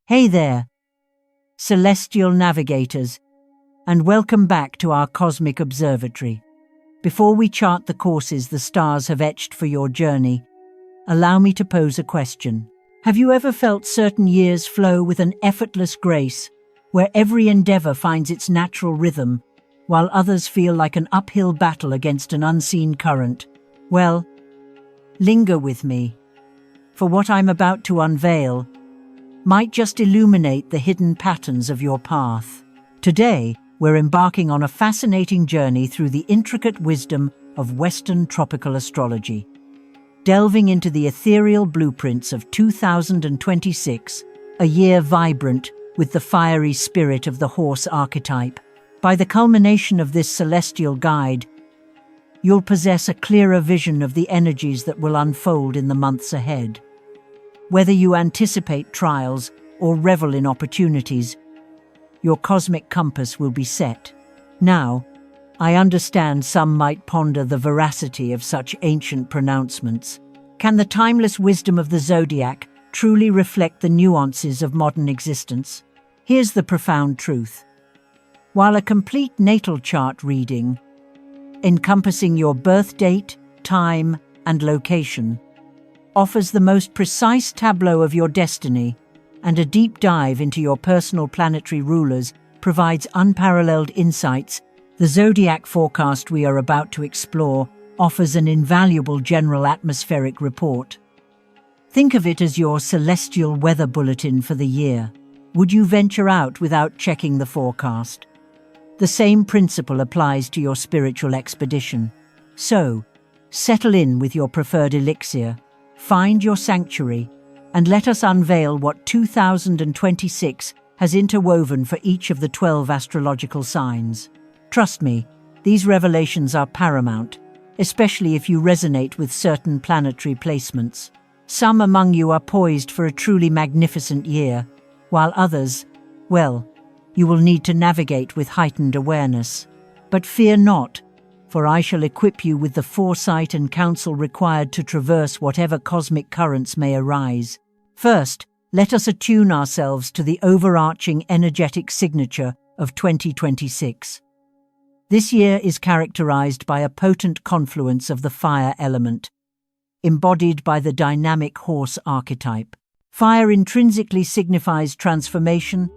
Hey there, celestial navigators, and welcome back to our cosmic observatory. Before we chart the courses the stars have etched for your journey, allow me to pose a question. Have you ever felt certain years flow with an effortless grace, where every endeavor finds its natural rhythm, while others feel like an uphill battle against an unseen current? Well, linger with me, for what I'm about to unveil might just illuminate the hidden patterns of your path. Today, we're embarking on a fascinating journey through the intricate wisdom of Western tropical astrology, delving into the ethereal blueprints of 2026, a year vibrant with the fiery spirit of the horse archetype. By the culmination of this celestial guide, you'll possess a clearer vision of the energies that will unfold in the months ahead. Whether you anticipate trials or revel in opportunities, your cosmic compass will be set. Now, I understand some might ponder the veracity of such ancient pronouncements. Can the timeless wisdom of the Zodiac truly reflect the nuances of modern existence? Here's the profound truth. While a complete natal chart reading, encompassing your birth date, time, and location, offers the most precise tableau of your destiny, and a deep dive into your personal planetary rulers provides unparalleled insights, the zodiac forecast we are about to explore offers an invaluable general atmospheric report. Think of it as your celestial weather bulletin for the year. Would you venture out without checking the forecast? The same principle applies to your spiritual expedition. So, settle in with your preferred elixir, find your sanctuary, and let us unveil what 2026 has interwoven for each of the 12 astrological signs. Trust me, these revelations are paramount, especially if you resonate with certain planetary placements. Some among you are poised for a truly magnificent year, while others, well, you will need to navigate with heightened awareness. But fear not, for I shall equip you with the foresight and counsel required to traverse whatever cosmic currents may arise. First, let us attune ourselves to the overarching energetic signature of 2026. This year is characterized by a potent confluence of the fire element, embodied by the dynamic horse archetype. Fire intrinsically signifies transformation,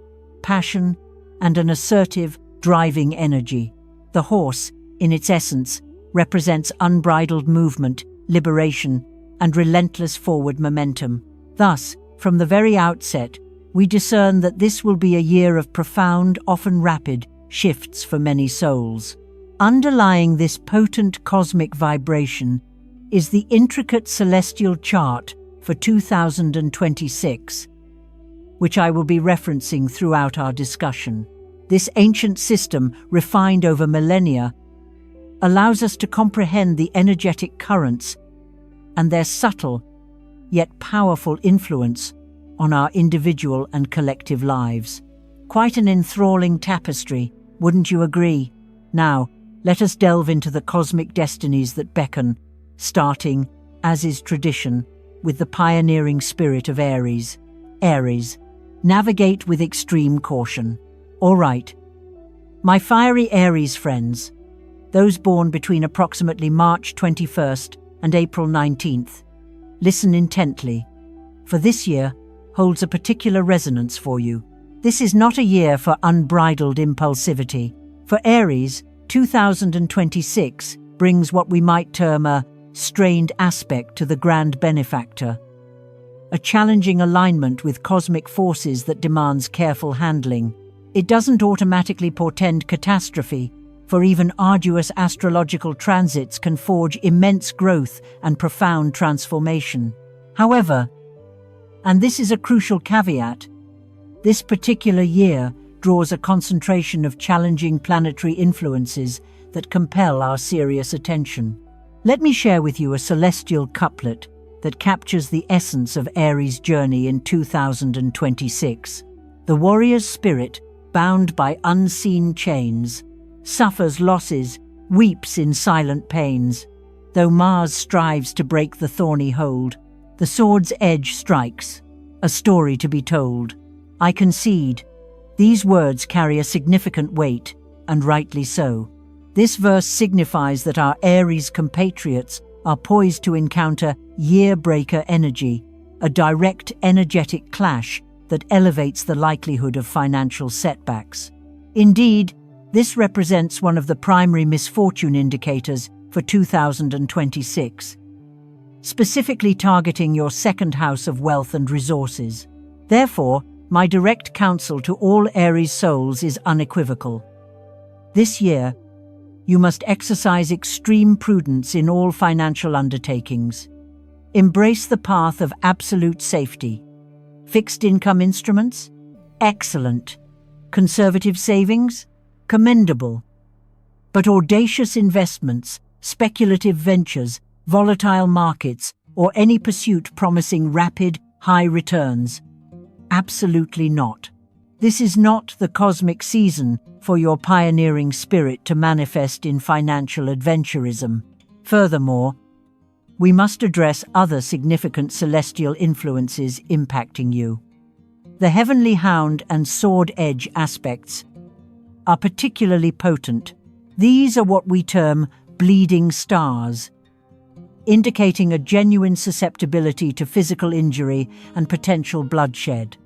passion, and an assertive, driving energy. The horse, in its essence, represents unbridled movement, liberation, and relentless forward momentum. Thus, from the very outset, we discern that this will be a year of profound, often rapid, shifts for many souls. Underlying this potent cosmic vibration is the intricate celestial chart for 2026, which I will be referencing throughout our discussion. This ancient system, refined over millennia, allows us to comprehend the energetic currents and their subtle, yet powerful influence on our individual and collective lives. Quite an enthralling tapestry, wouldn't you agree? Now, let us delve into the cosmic destinies that beckon, starting, as is tradition, with the pioneering spirit of Aries. Aries, navigate with extreme caution. All right, my fiery Aries friends, those born between approximately March 21st and April 19th, listen intently, for this year holds a particular resonance for you. This is not a year for unbridled impulsivity. For Aries, 2026 brings what we might term a strained aspect to the grand benefactor, a challenging alignment with cosmic forces that demands careful handling. It doesn't automatically portend catastrophe, for even arduous astrological transits can forge immense growth and profound transformation. However, and this is a crucial caveat, this particular year draws a concentration of challenging planetary influences that compel our serious attention. Let me share with you a celestial couplet that captures the essence of Aries' journey in 2026. The warrior's spirit, bound by unseen chains, suffers losses, weeps in silent pains. Though Mars strives to break the thorny hold, the sword's edge strikes, a story to be told. I concede. These words carry a significant weight, and rightly so. This verse signifies that our Aries compatriots are poised to encounter year-breaker energy, a direct energetic clash that elevates the likelihood of financial setbacks. Indeed, this represents one of the primary misfortune indicators for 2026, specifically targeting your second house of wealth and resources. Therefore, my direct counsel to all Aries souls is unequivocal. This year, you must exercise extreme prudence in all financial undertakings. Embrace the path of absolute safety. Fixed income instruments? Excellent. Conservative savings? Commendable. But audacious investments, speculative ventures, volatile markets, or any pursuit promising rapid, high returns? Absolutely not. This is not the cosmic season for your pioneering spirit to manifest in financial adventurism. Furthermore, we must address other significant celestial influences impacting you. The heavenly hound and sword edge aspects are particularly potent. These are what we term bleeding stars, indicating a genuine susceptibility to physical injury and potential bloodshed.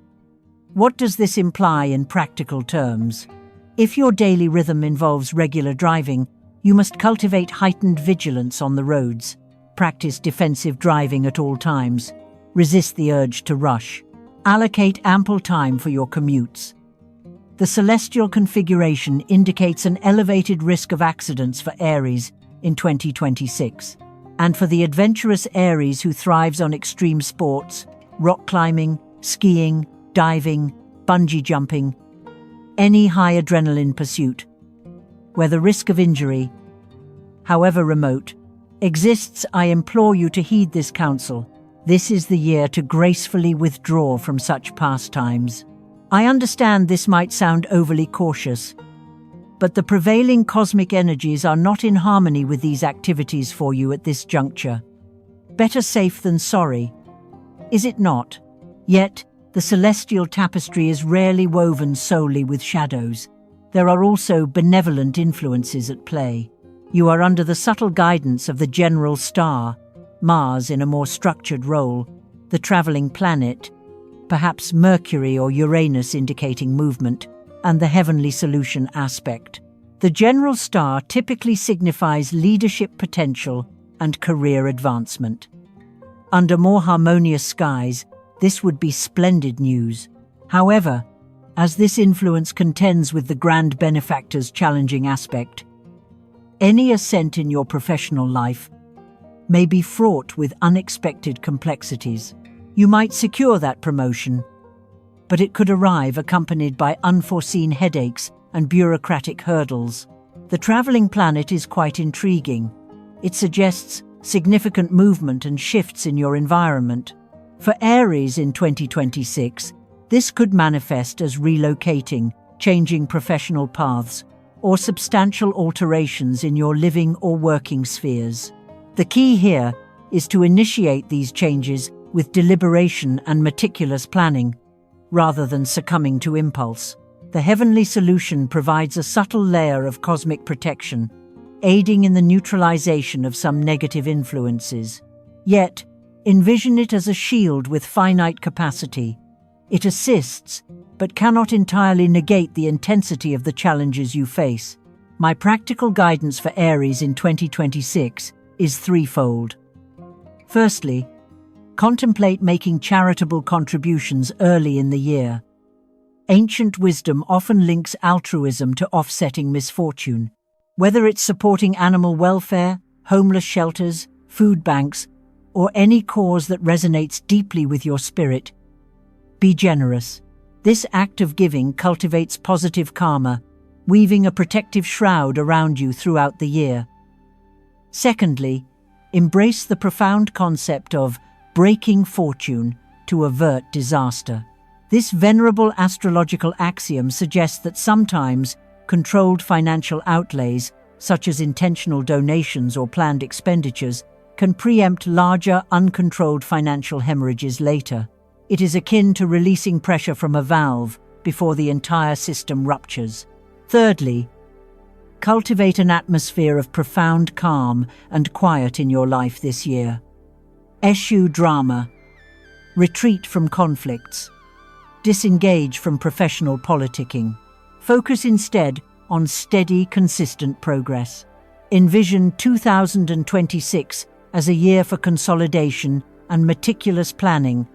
What does this imply in practical terms? If your daily rhythm involves regular driving, you must cultivate heightened vigilance on the roads. Practice defensive driving at all times. Resist the urge to rush. Allocate ample time for your commutes. The celestial configuration indicates an elevated risk of accidents for Aries in 2026. And for the adventurous Aries who thrives on extreme sports, rock climbing, skiing, diving, bungee jumping, any high adrenaline pursuit, where the risk of injury, however remote, exists, I implore you to heed this counsel. This is the year to gracefully withdraw from such pastimes. I understand this might sound overly cautious, but the prevailing cosmic energies are not in harmony with these activities for you at this juncture. Better safe than sorry, is it not? Yet, the celestial tapestry is rarely woven solely with shadows. There are also benevolent influences at play. You are under the subtle guidance of the general star, Mars in a more structured role, the traveling planet, perhaps Mercury or Uranus indicating movement, and the heavenly solution aspect. The general star typically signifies leadership potential and career advancement. Under more harmonious skies, this would be splendid news. However, as this influence contends with the grand benefactor's challenging aspect, any ascent in your professional life may be fraught with unexpected complexities. You might secure that promotion, but it could arrive accompanied by unforeseen headaches and bureaucratic hurdles. The traveling planet is quite intriguing. It suggests significant movement and shifts in your environment. For Aries in 2026, this could manifest as relocating, changing professional paths, or substantial alterations in your living or working spheres. The key here is to initiate these changes with deliberation and meticulous planning, rather than succumbing to impulse. The heavenly solution provides a subtle layer of cosmic protection, aiding in the neutralization of some negative influences. Yet, envision it as a shield with finite capacity. It assists, but cannot entirely negate the intensity of the challenges you face. My practical guidance for Aries in 2026 is threefold. Firstly, contemplate making charitable contributions early in the year. Ancient wisdom often links altruism to offsetting misfortune. Whether it's supporting animal welfare, homeless shelters, food banks, or any cause that resonates deeply with your spirit, be generous. This act of giving cultivates positive karma, weaving a protective shroud around you throughout the year. Secondly, embrace the profound concept of breaking fortune to avert disaster. This venerable astrological axiom suggests that sometimes controlled financial outlays, such as intentional donations or planned expenditures, can preempt larger, uncontrolled financial hemorrhages later. It is akin to releasing pressure from a valve before the entire system ruptures. Thirdly, cultivate an atmosphere of profound calm and quiet in your life this year. Eschew drama. Retreat from conflicts. Disengage from professional politicking. Focus instead on steady, consistent progress. Envision 2026 as a year for consolidation and meticulous planning,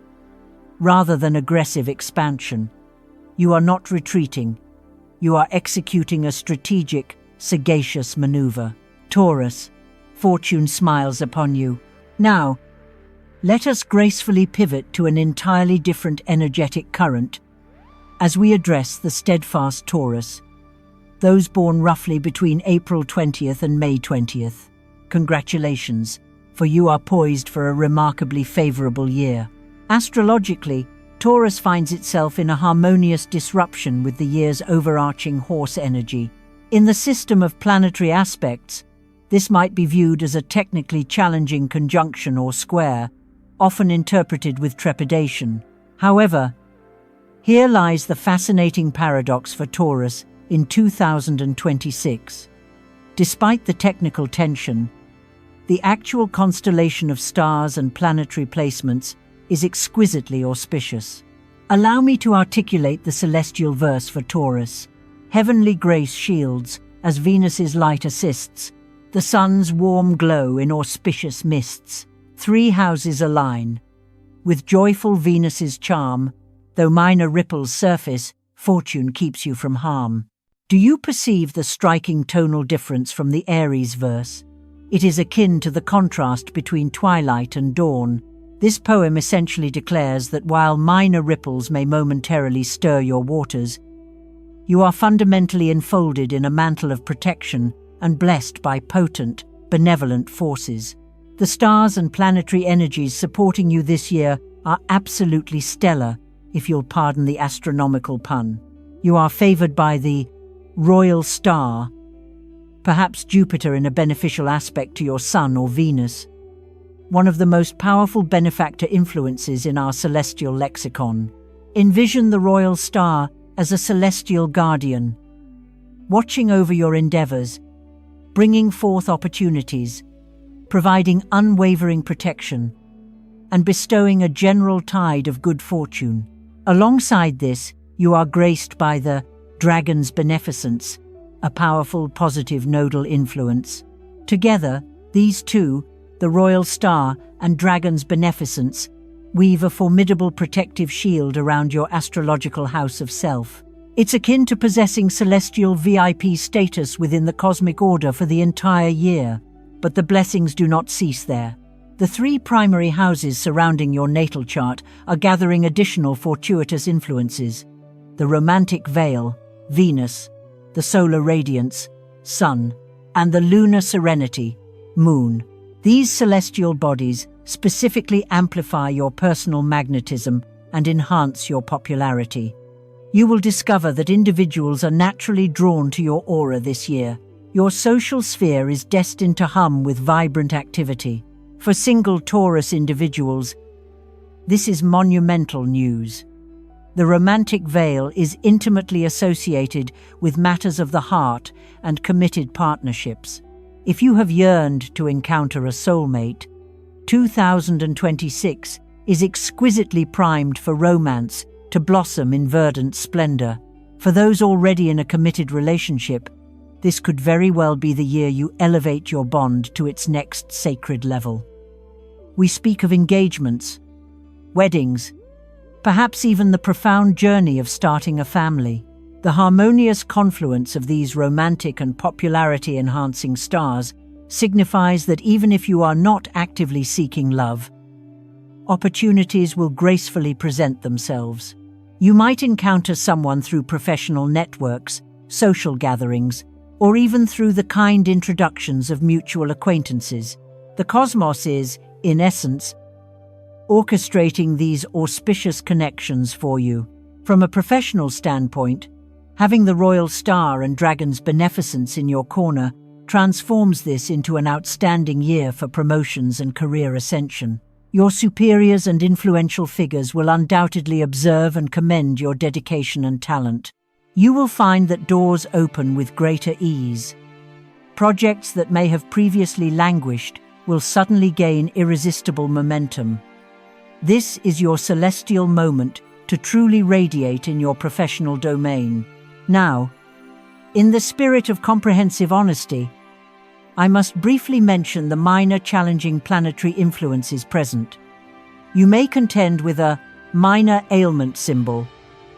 rather than aggressive expansion. You are not retreating. You are executing a strategic, sagacious maneuver. Taurus, fortune smiles upon you. Now, let us gracefully pivot to an entirely different energetic current as we address the steadfast Taurus, those born roughly between April 20th and May 20th. Congratulations, for you are poised for a remarkably favorable year. Astrologically, Taurus finds itself in a harmonious disruption with the year's overarching horse energy. In the system of planetary aspects, this might be viewed as a technically challenging conjunction or square, often interpreted with trepidation. However, here lies the fascinating paradox for Taurus in 2026. Despite the technical tension, the actual constellation of stars and planetary placements is exquisitely auspicious. Allow me to articulate the celestial verse for Taurus. Heavenly grace shields as Venus's light assists, the sun's warm glow in auspicious mists. 3 houses align. With joyful Venus's charm, though minor ripples surface, fortune keeps you from harm. Do you perceive the striking tonal difference from the Aries verse? It is akin to the contrast between twilight and dawn. This poem essentially declares that while minor ripples may momentarily stir your waters, you are fundamentally enfolded in a mantle of protection and blessed by potent, benevolent forces. The stars and planetary energies supporting you this year are absolutely stellar, if you'll pardon the astronomical pun. You are favored by the royal star, perhaps Jupiter in a beneficial aspect to your Sun or Venus, one of the most powerful benefactor influences in our celestial lexicon. Envision the royal star as a celestial guardian, watching over your endeavors, bringing forth opportunities, providing unwavering protection, and bestowing a general tide of good fortune. Alongside this, you are graced by the dragon's beneficence, a powerful positive nodal influence. Together, these two, the royal star and dragon's beneficence, weave a formidable protective shield around your astrological house of self. It's akin to possessing celestial VIP status within the cosmic order for the entire year. But the blessings do not cease there. The 3 primary houses surrounding your natal chart are gathering additional fortuitous influences. The romantic veil, Venus, the solar radiance, Sun, and the lunar serenity, Moon. These celestial bodies specifically amplify your personal magnetism and enhance your popularity. You will discover that individuals are naturally drawn to your aura this year. Your social sphere is destined to hum with vibrant activity. For single Taurus individuals, this is monumental news. The romantic veil is intimately associated with matters of the heart and committed partnerships. If you have yearned to encounter a soulmate, 2026 is exquisitely primed for romance to blossom in verdant splendor. For those already in a committed relationship, this could very well be the year you elevate your bond to its next sacred level. We speak of engagements, weddings, perhaps even the profound journey of starting a family. The harmonious confluence of these romantic and popularity-enhancing stars signifies that even if you are not actively seeking love, opportunities will gracefully present themselves. You might encounter someone through professional networks, social gatherings, or even through the kind introductions of mutual acquaintances. The cosmos is, in essence, orchestrating these auspicious connections for you. From a professional standpoint, having the royal star and dragon's beneficence in your corner transforms this into an outstanding year for promotions and career ascension. Your superiors and influential figures will undoubtedly observe and commend your dedication and talent. You will find that doors open with greater ease. Projects that may have previously languished will suddenly gain irresistible momentum. This is your celestial moment to truly radiate in your professional domain. Now, in the spirit of comprehensive honesty, I must briefly mention the minor challenging planetary influences present. You may contend with a minor ailment symbol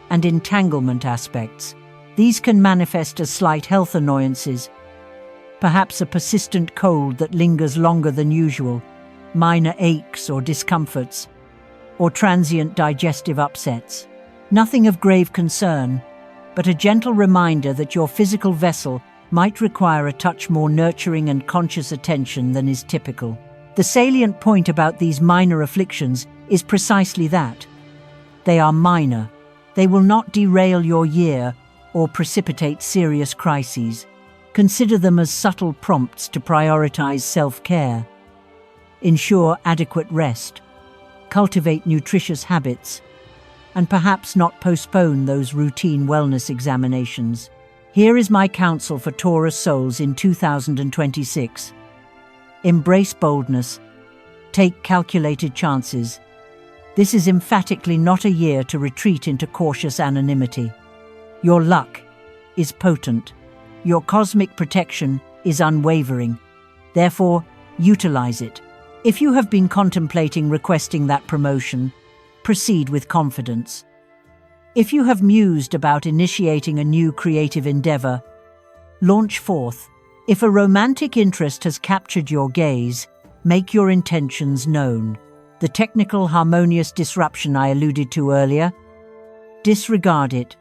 and entanglement aspects. These can manifest as slight health annoyances, perhaps a persistent cold that lingers longer than usual, minor aches or discomforts, or transient digestive upsets. Nothing of grave concern, but a gentle reminder that your physical vessel might require a touch more nurturing and conscious attention than is typical. The salient point about these minor afflictions is precisely that. They are minor. They will not derail your year or precipitate serious crises. Consider them as subtle prompts to prioritize self-care, ensure adequate rest, cultivate nutritious habits, and perhaps not postpone those routine wellness examinations. Here is my counsel for Taurus souls in 2026. Embrace boldness. Take calculated chances. This is emphatically not a year to retreat into cautious anonymity. Your luck is potent. Your cosmic protection is unwavering. Therefore, utilize it. If you have been contemplating requesting that promotion, proceed with confidence. If you have mused about initiating a new creative endeavor, launch forth. If a romantic interest has captured your gaze, make your intentions known. The technical harmonious disruption I alluded to earlier, disregard it.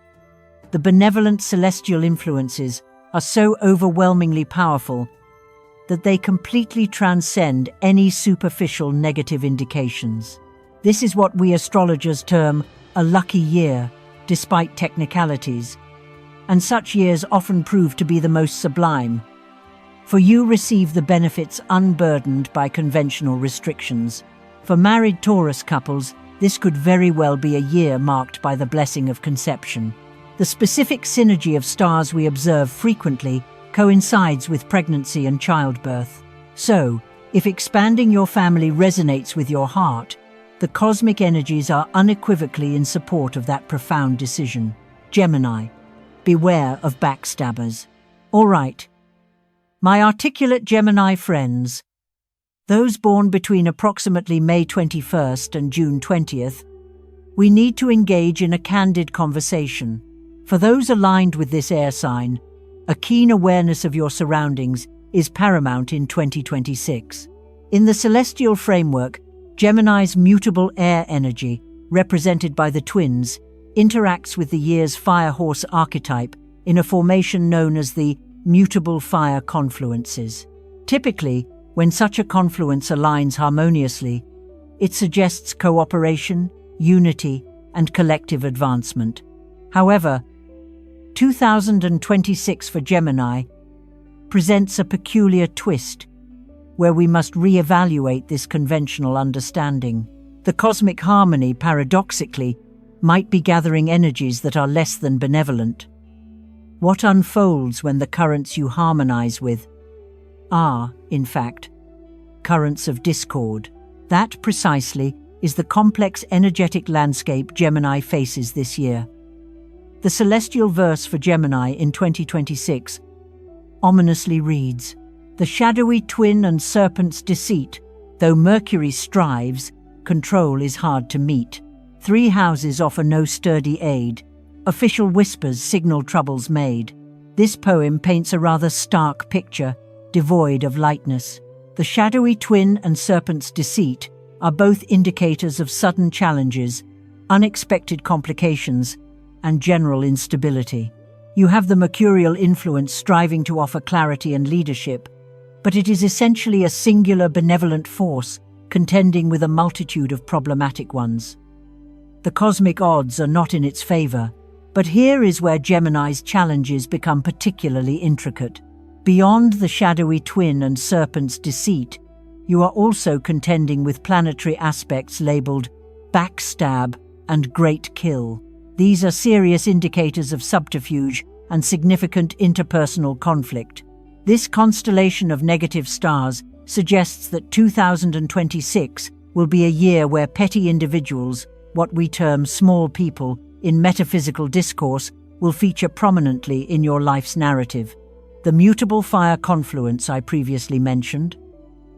The benevolent celestial influences are so overwhelmingly powerful that they completely transcend any superficial negative indications. This is what we astrologers term a lucky year, despite technicalities, and such years often prove to be the most sublime. For you receive the benefits unburdened by conventional restrictions. For married Taurus couples, this could very well be a year marked by the blessing of conception. The specific synergy of stars we observe frequently coincides with pregnancy and childbirth. So, if expanding your family resonates with your heart, the cosmic energies are unequivocally in support of that profound decision. Gemini, beware of backstabbers. All right, my articulate Gemini friends, those born between approximately May 21st and June 20th, we need to engage in a candid conversation. For those aligned with this air sign, a keen awareness of your surroundings is paramount in 2026. In the celestial framework, Gemini's mutable air energy, represented by the twins, interacts with the year's fire horse archetype in a formation known as the mutable fire confluences. Typically, when such a confluence aligns harmoniously, it suggests cooperation, unity, and collective advancement. However, 2026 for Gemini presents a peculiar twist, where we must re-evaluate this conventional understanding. The cosmic harmony, paradoxically, might be gathering energies that are less than benevolent. What unfolds when the currents you harmonize with are, in fact, currents of discord? That, precisely, is the complex energetic landscape Gemini faces this year. The celestial verse for Gemini in 2026 ominously reads, "The shadowy twin and serpent's deceit, though Mercury strives, control is hard to meet. Three houses offer no sturdy aid. Official whispers signal troubles made." This poem paints a rather stark picture, devoid of lightness. The shadowy twin and serpent's deceit are both indicators of sudden challenges, unexpected complications, and general instability. You have the mercurial influence striving to offer clarity and leadership, but it is essentially a singular benevolent force contending with a multitude of problematic ones. The cosmic odds are not in its favor, but here is where Gemini's challenges become particularly intricate. Beyond the shadowy twin and serpent's deceit, You are also contending with planetary aspects labeled backstab and great kill. These are serious indicators of subterfuge and significant interpersonal conflict. This constellation of negative stars suggests that 2026 will be a year where petty individuals, what we term small people, in metaphysical discourse, will feature prominently in your life's narrative. The mutable fire confluence I previously mentioned.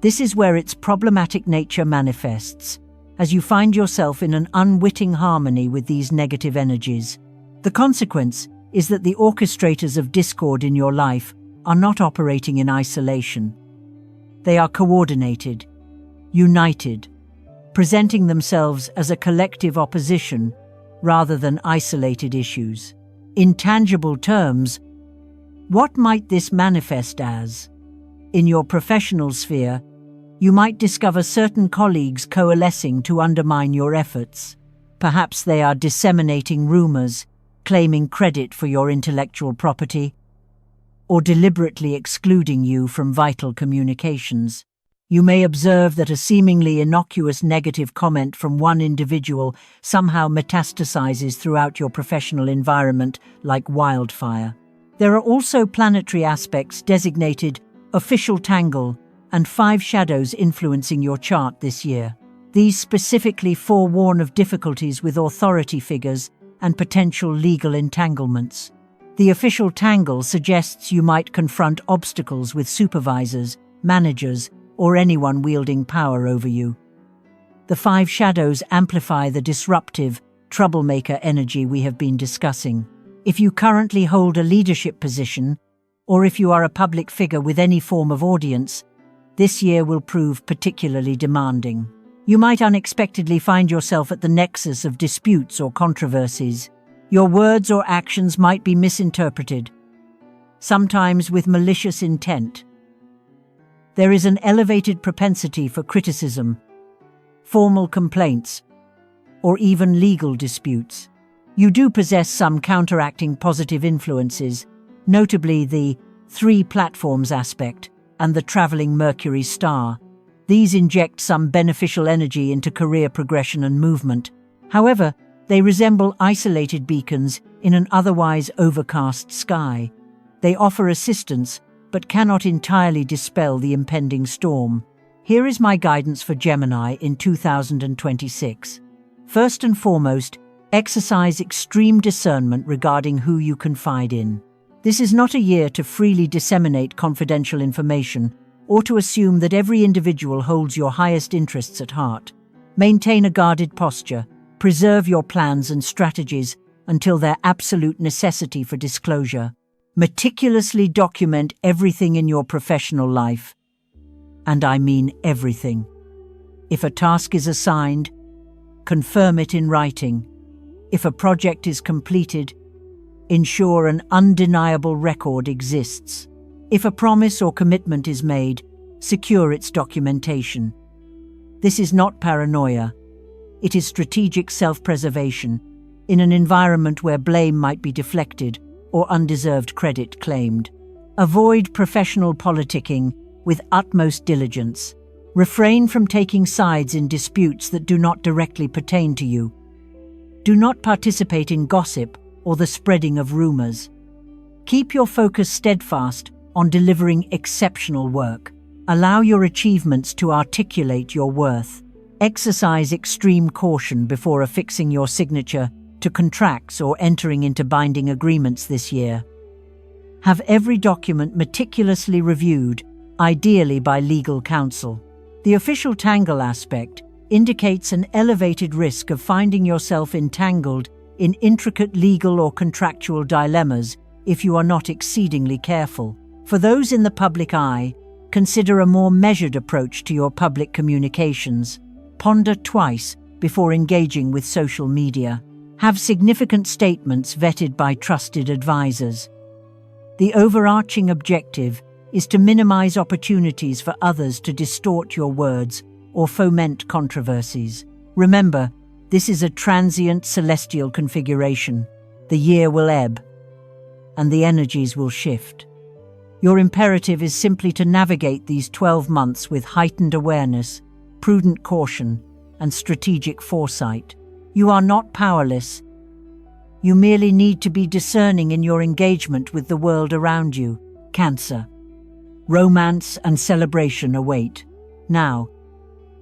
This is where its problematic nature manifests, as you find yourself in an unwitting harmony with these negative energies. The consequence is that the orchestrators of discord in your life are not operating in isolation. They are coordinated, united, presenting themselves as a collective opposition rather than isolated issues. In tangible terms, what might this manifest as? In your professional sphere, you might discover certain colleagues coalescing to undermine your efforts. Perhaps they are disseminating rumors, claiming credit for your intellectual property, or deliberately excluding you from vital communications. You may observe that a seemingly innocuous negative comment from one individual somehow metastasizes throughout your professional environment like wildfire. There are also planetary aspects designated official tangle and 5 shadows influencing your chart this year. These specifically forewarn of difficulties with authority figures and potential legal entanglements. The official tangle suggests you might confront obstacles with supervisors, managers, or anyone wielding power over you. The 5 shadows amplify the disruptive, troublemaker energy we have been discussing. If you currently hold a leadership position, or if you are a public figure with any form of audience, this year will prove particularly demanding. You might unexpectedly find yourself at the nexus of disputes or controversies. Your words or actions might be misinterpreted, sometimes with malicious intent. There is an elevated propensity for criticism, formal complaints, or even legal disputes. You do possess some counteracting positive influences, notably the 3 platforms aspect and the traveling Mercury star. These inject some beneficial energy into career progression and movement. However, they resemble isolated beacons in an otherwise overcast sky. They offer assistance, but cannot entirely dispel the impending storm. Here is my guidance for Gemini in 2026. First and foremost, exercise extreme discernment regarding who you confide in. This is not a year to freely disseminate confidential information or to assume that every individual holds your highest interests at heart. Maintain a guarded posture, preserve your plans and strategies until their absolute necessity for disclosure. Meticulously document everything in your professional life. And I mean everything. If a task is assigned, confirm it in writing. If a project is completed, ensure an undeniable record exists. If a promise or commitment is made, secure its documentation. This is not paranoia. It is strategic self-preservation in an environment where blame might be deflected or undeserved credit claimed. Avoid professional politicking with utmost diligence. Refrain from taking sides in disputes that do not directly pertain to you. Do not participate in gossip or the spreading of rumors. Keep your focus steadfast on delivering exceptional work. Allow your achievements to articulate your worth. Exercise extreme caution before affixing your signature to contracts or entering into binding agreements this year. Have every document meticulously reviewed, ideally by legal counsel. The official tangle aspect indicates an elevated risk of finding yourself entangled in intricate legal or contractual dilemmas if you are not exceedingly careful. For those in the public eye, consider a more measured approach to your public communications. Ponder twice before engaging with social media. Have significant statements vetted by trusted advisors. The overarching objective is to minimize opportunities for others to distort your words or foment controversies. Remember, this is a transient celestial configuration. The year will ebb, and the energies will shift. Your imperative is simply to navigate these 12 months with heightened awareness, prudent caution, and strategic foresight. You are not powerless. You merely need to be discerning in your engagement with the world around you. Cancer. Romance and celebration await. Now,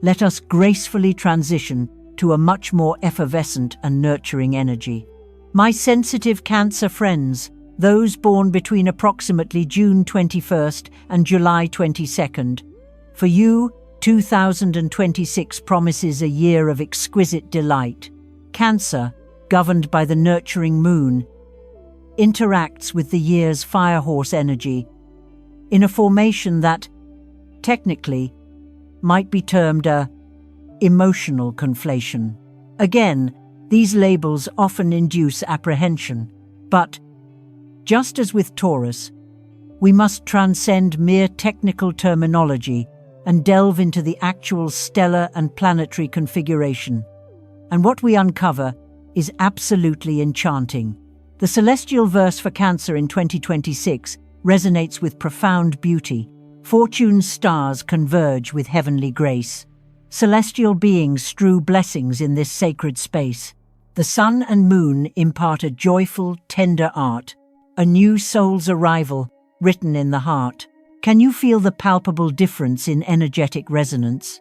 let us gracefully transition to a much more effervescent and nurturing energy. My sensitive Cancer friends, those born between approximately June 21st and July 22nd, for you, 2026 promises a year of exquisite delight. Cancer, governed by the nurturing moon, interacts with the year's firehorse energy in a formation that, technically, might be termed a emotional conflation. Again, these labels often induce apprehension, but, just as with Taurus, we must transcend mere technical terminology and delve into the actual stellar and planetary configuration. And what we uncover is absolutely enchanting. The celestial verse for Cancer in 2026 resonates with profound beauty. Fortune's stars converge with heavenly grace. Celestial beings strew blessings in this sacred space. The sun and moon impart a joyful, tender art, a new soul's arrival written in the heart. Can you feel the palpable difference in energetic resonance?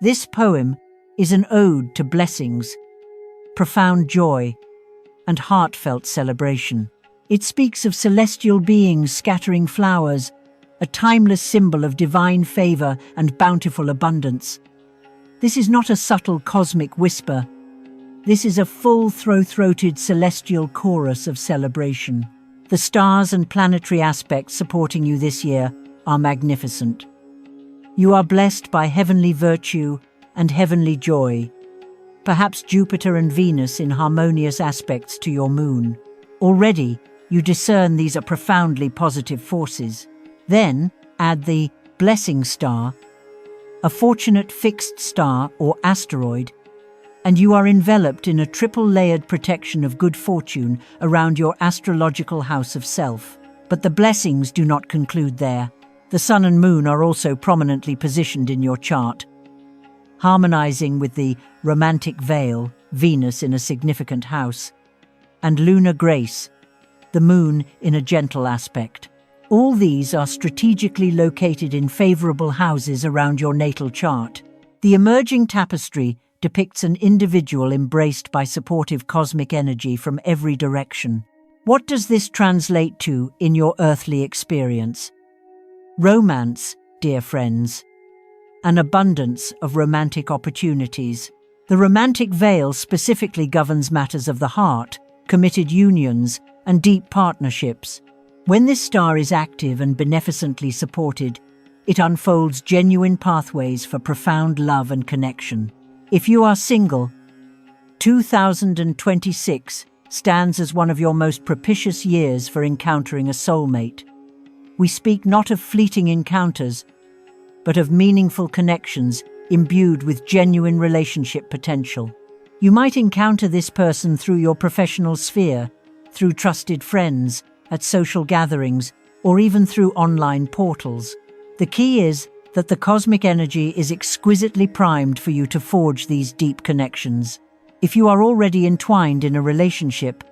This poem is an ode to blessings, profound joy, and heartfelt celebration. It speaks of celestial beings scattering flowers, a timeless symbol of divine favor and bountiful abundance. This is not a subtle cosmic whisper. This is a full throat-throated celestial chorus of celebration. The stars and planetary aspects supporting you this year are magnificent. You are blessed by heavenly virtue and heavenly joy, perhaps Jupiter and Venus in harmonious aspects to your moon. Already, you discern these are profoundly positive forces. Then, add the blessing star, a fortunate fixed star or asteroid, and you are enveloped in a triple-layered protection of good fortune around your astrological house of self. But the blessings do not conclude there. The sun and moon are also prominently positioned in your chart, harmonizing with the romantic veil, Venus in a significant house, and lunar grace, the moon in a gentle aspect. All these are strategically located in favorable houses around your natal chart. The emerging tapestry depicts an individual embraced by supportive cosmic energy from every direction. What does this translate to in your earthly experience? Romance, dear friends. An abundance of romantic opportunities. The romantic veil specifically governs matters of the heart, committed unions, and deep partnerships. When this star is active and beneficently supported, it unfolds genuine pathways for profound love and connection. If you are single, 2026 stands as one of your most propitious years for encountering a soulmate. We speak not of fleeting encounters, but of meaningful connections imbued with genuine relationship potential. You might encounter this person through your professional sphere, through trusted friends, at social gatherings, or even through online portals. The key is that the cosmic energy is exquisitely primed for you to forge these deep connections. If you are already entwined in a relationship,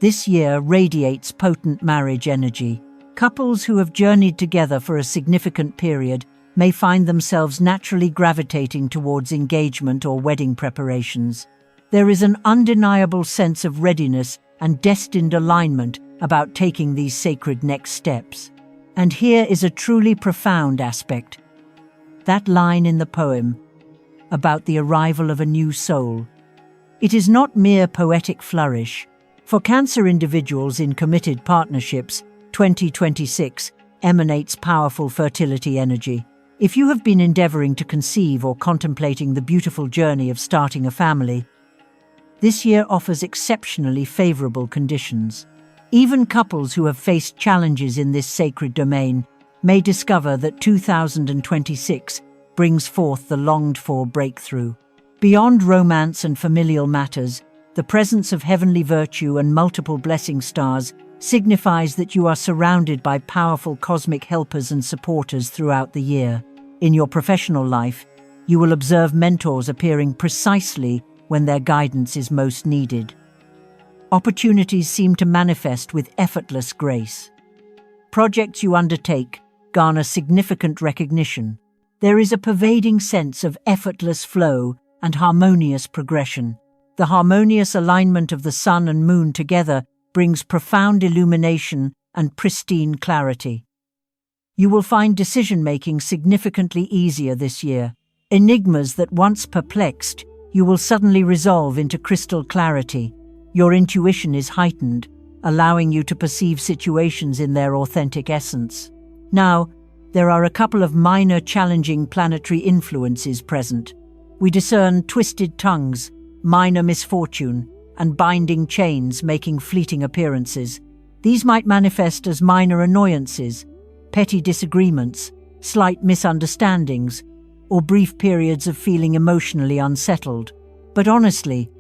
this year radiates potent marriage energy. Couples who have journeyed together for a significant period may find themselves naturally gravitating towards engagement or wedding preparations. There is an undeniable sense of readiness and destined alignment about taking these sacred next steps. And here is a truly profound aspect. That line in the poem about the arrival of a new soul. It is not mere poetic flourish. For Cancer individuals in committed partnerships, 2026 emanates powerful fertility energy. If you have been endeavoring to conceive or contemplating the beautiful journey of starting a family, this year offers exceptionally favorable conditions. Even couples who have faced challenges in this sacred domain may discover that 2026 brings forth the longed-for breakthrough. Beyond romance and familial matters, the presence of heavenly virtue and multiple blessing stars signifies that you are surrounded by powerful cosmic helpers and supporters throughout the year. In your professional life, you will observe mentors appearing precisely when their guidance is most needed. Opportunities seem to manifest with effortless grace. Projects you undertake garner significant recognition. There is a pervading sense of effortless flow and harmonious progression. The harmonious alignment of the sun and moon together brings profound illumination and pristine clarity. You will find decision-making significantly easier this year. Enigmas that once perplexed, you will suddenly resolve into crystal clarity. Your intuition is heightened, allowing you to perceive situations in their authentic essence. Now, there are a couple of minor challenging planetary influences present. We discern twisted tongues, minor misfortune, and binding chains making fleeting appearances. These might manifest as minor annoyances, petty disagreements, slight misunderstandings, or brief periods of feeling emotionally unsettled. But honestly,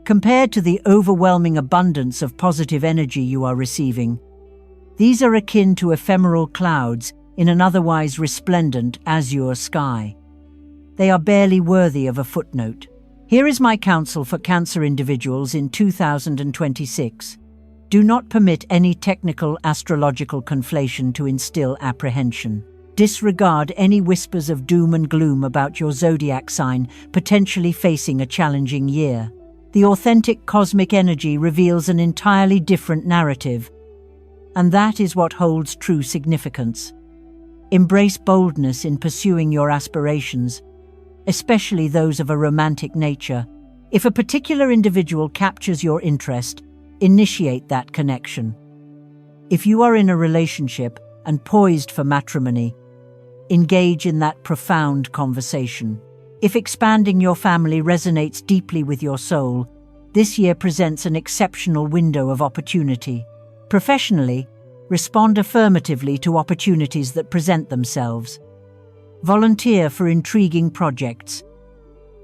compared to the overwhelming abundance of positive energy you are receiving, these are akin to ephemeral clouds in an otherwise resplendent azure sky. They are barely worthy of a footnote. Here is my counsel for Cancer individuals in 2026. Do not permit any technical astrological conflation to instill apprehension. Disregard any whispers of doom and gloom about your zodiac sign potentially facing a challenging year. The authentic cosmic energy reveals an entirely different narrative, and that is what holds true significance. Embrace boldness in pursuing your aspirations, especially those of a romantic nature. If a particular individual captures your interest, initiate that connection. If you are in a relationship and poised for matrimony, engage in that profound conversation. If expanding your family resonates deeply with your soul, this year presents an exceptional window of opportunity. Professionally, respond affirmatively to opportunities that present themselves. Volunteer for intriguing projects.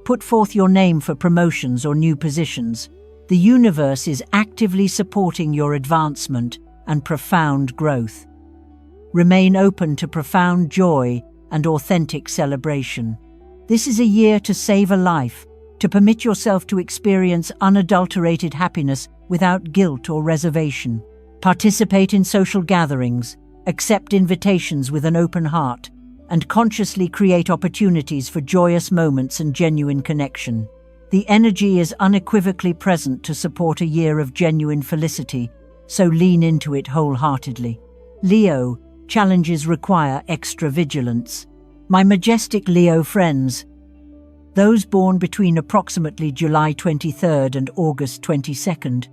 Put forth your name for promotions or new positions. The universe is actively supporting your advancement and profound growth. Remain open to profound joy and authentic celebration. This is a year to save a life, to permit yourself to experience unadulterated happiness without guilt or reservation. Participate in social gatherings, accept invitations with an open heart, and consciously create opportunities for joyous moments and genuine connection. The energy is unequivocally present to support a year of genuine felicity, so lean into it wholeheartedly. Leo, challenges require extra vigilance. My majestic Leo friends, those born between approximately July 23rd and August 22nd,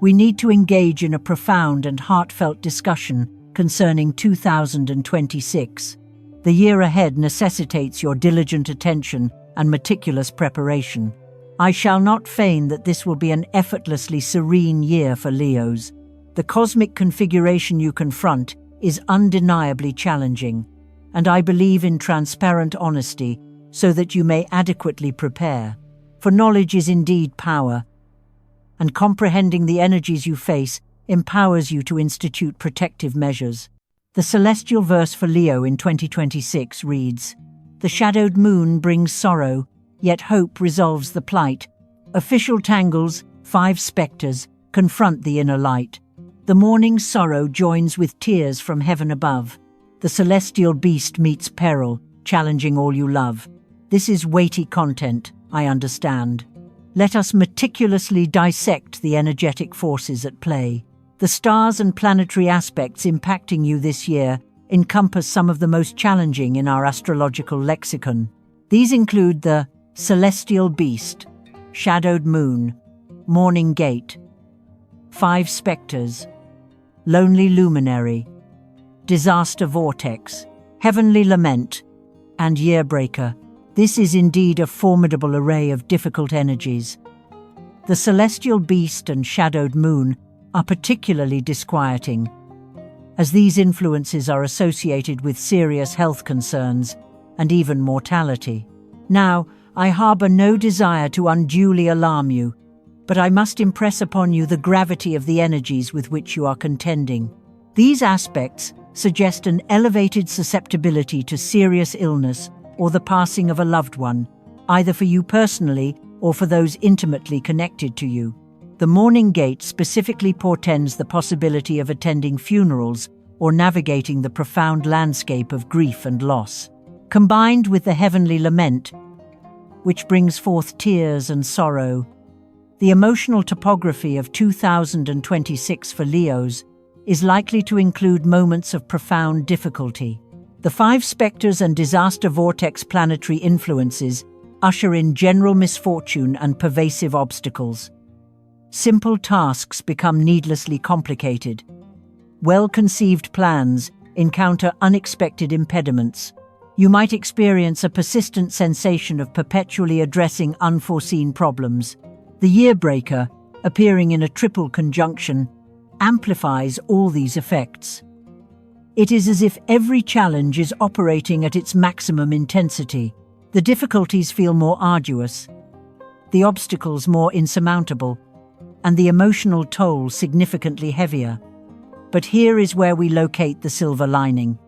we need to engage in a profound and heartfelt discussion concerning 2026. The year ahead necessitates your diligent attention and meticulous preparation. I shall not feign that this will be an effortlessly serene year for Leos. The cosmic configuration you confront is undeniably challenging, and I believe in transparent honesty so that you may adequately prepare. For knowledge is indeed power, and comprehending the energies you face empowers you to institute protective measures. The celestial verse for Leo in 2026 reads, "The shadowed moon brings sorrow, yet hope resolves the plight. Official tangles, 5 spectres, confront the inner light. The morning's sorrow joins with tears from heaven above. The celestial beast meets peril, challenging all you love." This is weighty content, I understand. Let us meticulously dissect the energetic forces at play. The stars and planetary aspects impacting you this year encompass some of the most challenging in our astrological lexicon. These include the celestial beast, shadowed moon, morning gate, 5 spectres, lonely luminary, disaster vortex, heavenly lament, and yearbreaker. This is indeed a formidable array of difficult energies. The celestial beast and shadowed moon are particularly disquieting, as these influences are associated with serious health concerns and even mortality. Now, I harbor no desire to unduly alarm you, but I must impress upon you the gravity of the energies with which you are contending. These aspects suggest an elevated susceptibility to serious illness or the passing of a loved one, either for you personally or for those intimately connected to you. The Morning Gate specifically portends the possibility of attending funerals or navigating the profound landscape of grief and loss. Combined with the Heavenly Lament, which brings forth tears and sorrow, the emotional topography of 2026 for Leos is likely to include moments of profound difficulty. The 5 specters and disaster vortex planetary influences usher in general misfortune and pervasive obstacles. Simple tasks become needlessly complicated. Well-conceived plans encounter unexpected impediments. You might experience a persistent sensation of perpetually addressing unforeseen problems. The Yearbreaker, appearing in a triple conjunction, amplifies all these effects. It is as if every challenge is operating at its maximum intensity. The difficulties feel more arduous, the obstacles more insurmountable, and the emotional toll significantly heavier. But here is where we locate the silver lining,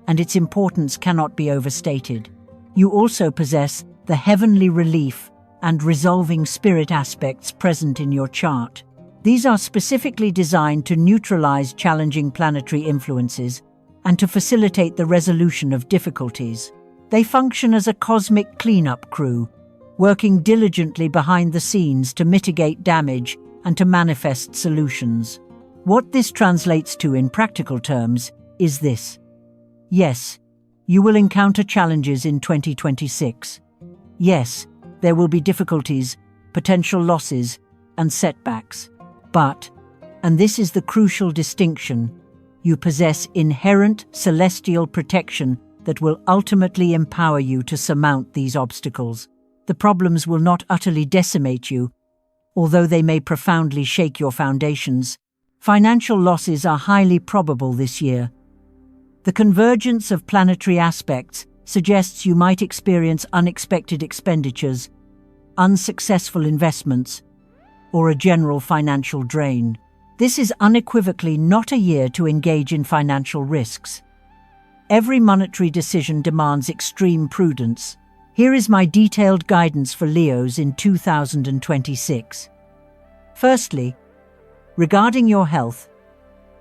and its importance cannot be overstated. You also possess the heavenly relief and resolving spirit aspects present in your chart. These are specifically designed to neutralize challenging planetary influences and to facilitate the resolution of difficulties. They function as a cosmic cleanup crew, working diligently behind the scenes to mitigate damage and to manifest solutions. What this translates to in practical terms is this. Yes, you will encounter challenges in 2026. Yes, there will be difficulties, potential losses, and setbacks. But, and this is the crucial distinction, you possess inherent celestial protection that will ultimately empower you to surmount these obstacles. The problems will not utterly decimate you, although they may profoundly shake your foundations. Financial losses are highly probable this year. The convergence of planetary aspects suggests you might experience unexpected expenditures, unsuccessful investments, or a general financial drain. This is unequivocally not a year to engage in financial risks. Every monetary decision demands extreme prudence. Here is my detailed guidance for Leos in 2026. Firstly, regarding your health,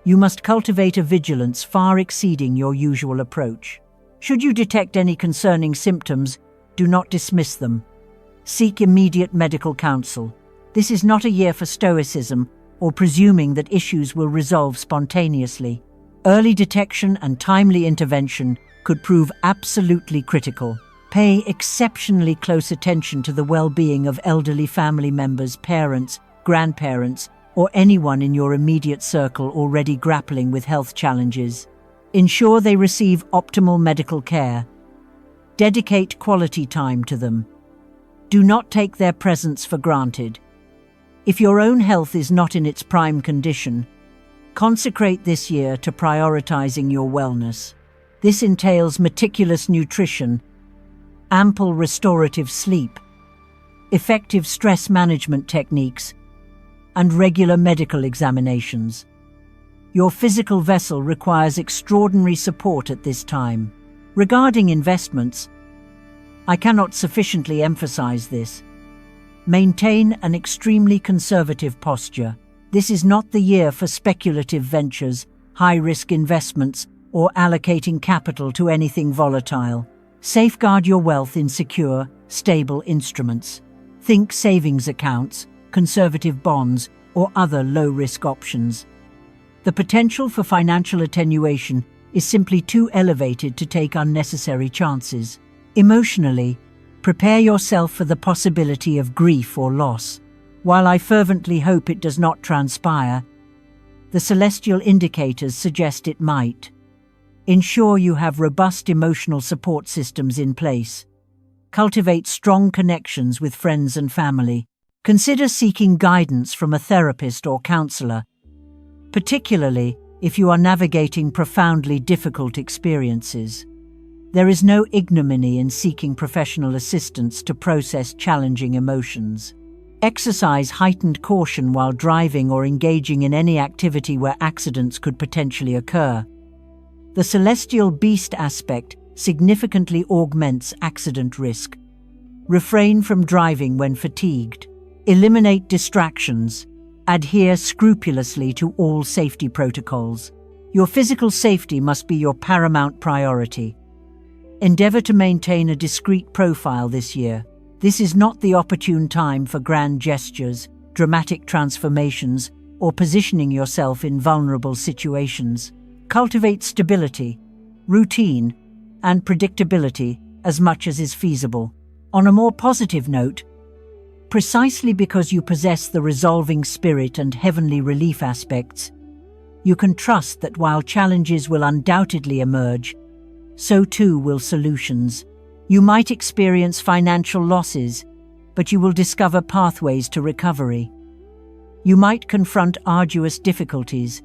you must cultivate a vigilance far exceeding your usual approach. Should you detect any concerning symptoms, do not dismiss them. Seek immediate medical counsel. This is not a year for stoicism or presuming that issues will resolve spontaneously. Early detection and timely intervention could prove absolutely critical. Pay exceptionally close attention to the well-being of elderly family members, parents, grandparents, or anyone in your immediate circle already grappling with health challenges. Ensure they receive optimal medical care. Dedicate quality time to them. Do not take their presence for granted. If your own health is not in its prime condition, consecrate this year to prioritizing your wellness. This entails meticulous nutrition, ample restorative sleep, effective stress management techniques, and regular medical examinations. Your physical vessel requires extraordinary support at this time. Regarding investments, I cannot sufficiently emphasize this. Maintain an extremely conservative posture. This is not the year for speculative ventures, high-risk investments, or allocating capital to anything volatile. Safeguard your wealth in secure, stable instruments. Think savings accounts, conservative bonds, or other low-risk options. The potential for financial attenuation is simply too elevated to take unnecessary chances. Emotionally, prepare yourself for the possibility of grief or loss. While I fervently hope it does not transpire, the celestial indicators suggest it might. Ensure you have robust emotional support systems in place. Cultivate strong connections with friends and family. Consider seeking guidance from a therapist or counselor, particularly if you are navigating profoundly difficult experiences. There is no ignominy in seeking professional assistance to process challenging emotions. Exercise heightened caution while driving or engaging in any activity where accidents could potentially occur. The celestial beast aspect significantly augments accident risk. Refrain from driving when fatigued. Eliminate distractions. Adhere scrupulously to all safety protocols. Your physical safety must be your paramount priority. Endeavor to maintain a discreet profile this year. This is not the opportune time for grand gestures, dramatic transformations, or positioning yourself in vulnerable situations. Cultivate stability, routine, and predictability as much as is feasible. On a more positive note, precisely because you possess the resolving spirit and heavenly relief aspects, you can trust that while challenges will undoubtedly emerge, so too will solutions. You might experience financial losses, but you will discover pathways to recovery. You might confront arduous difficulties,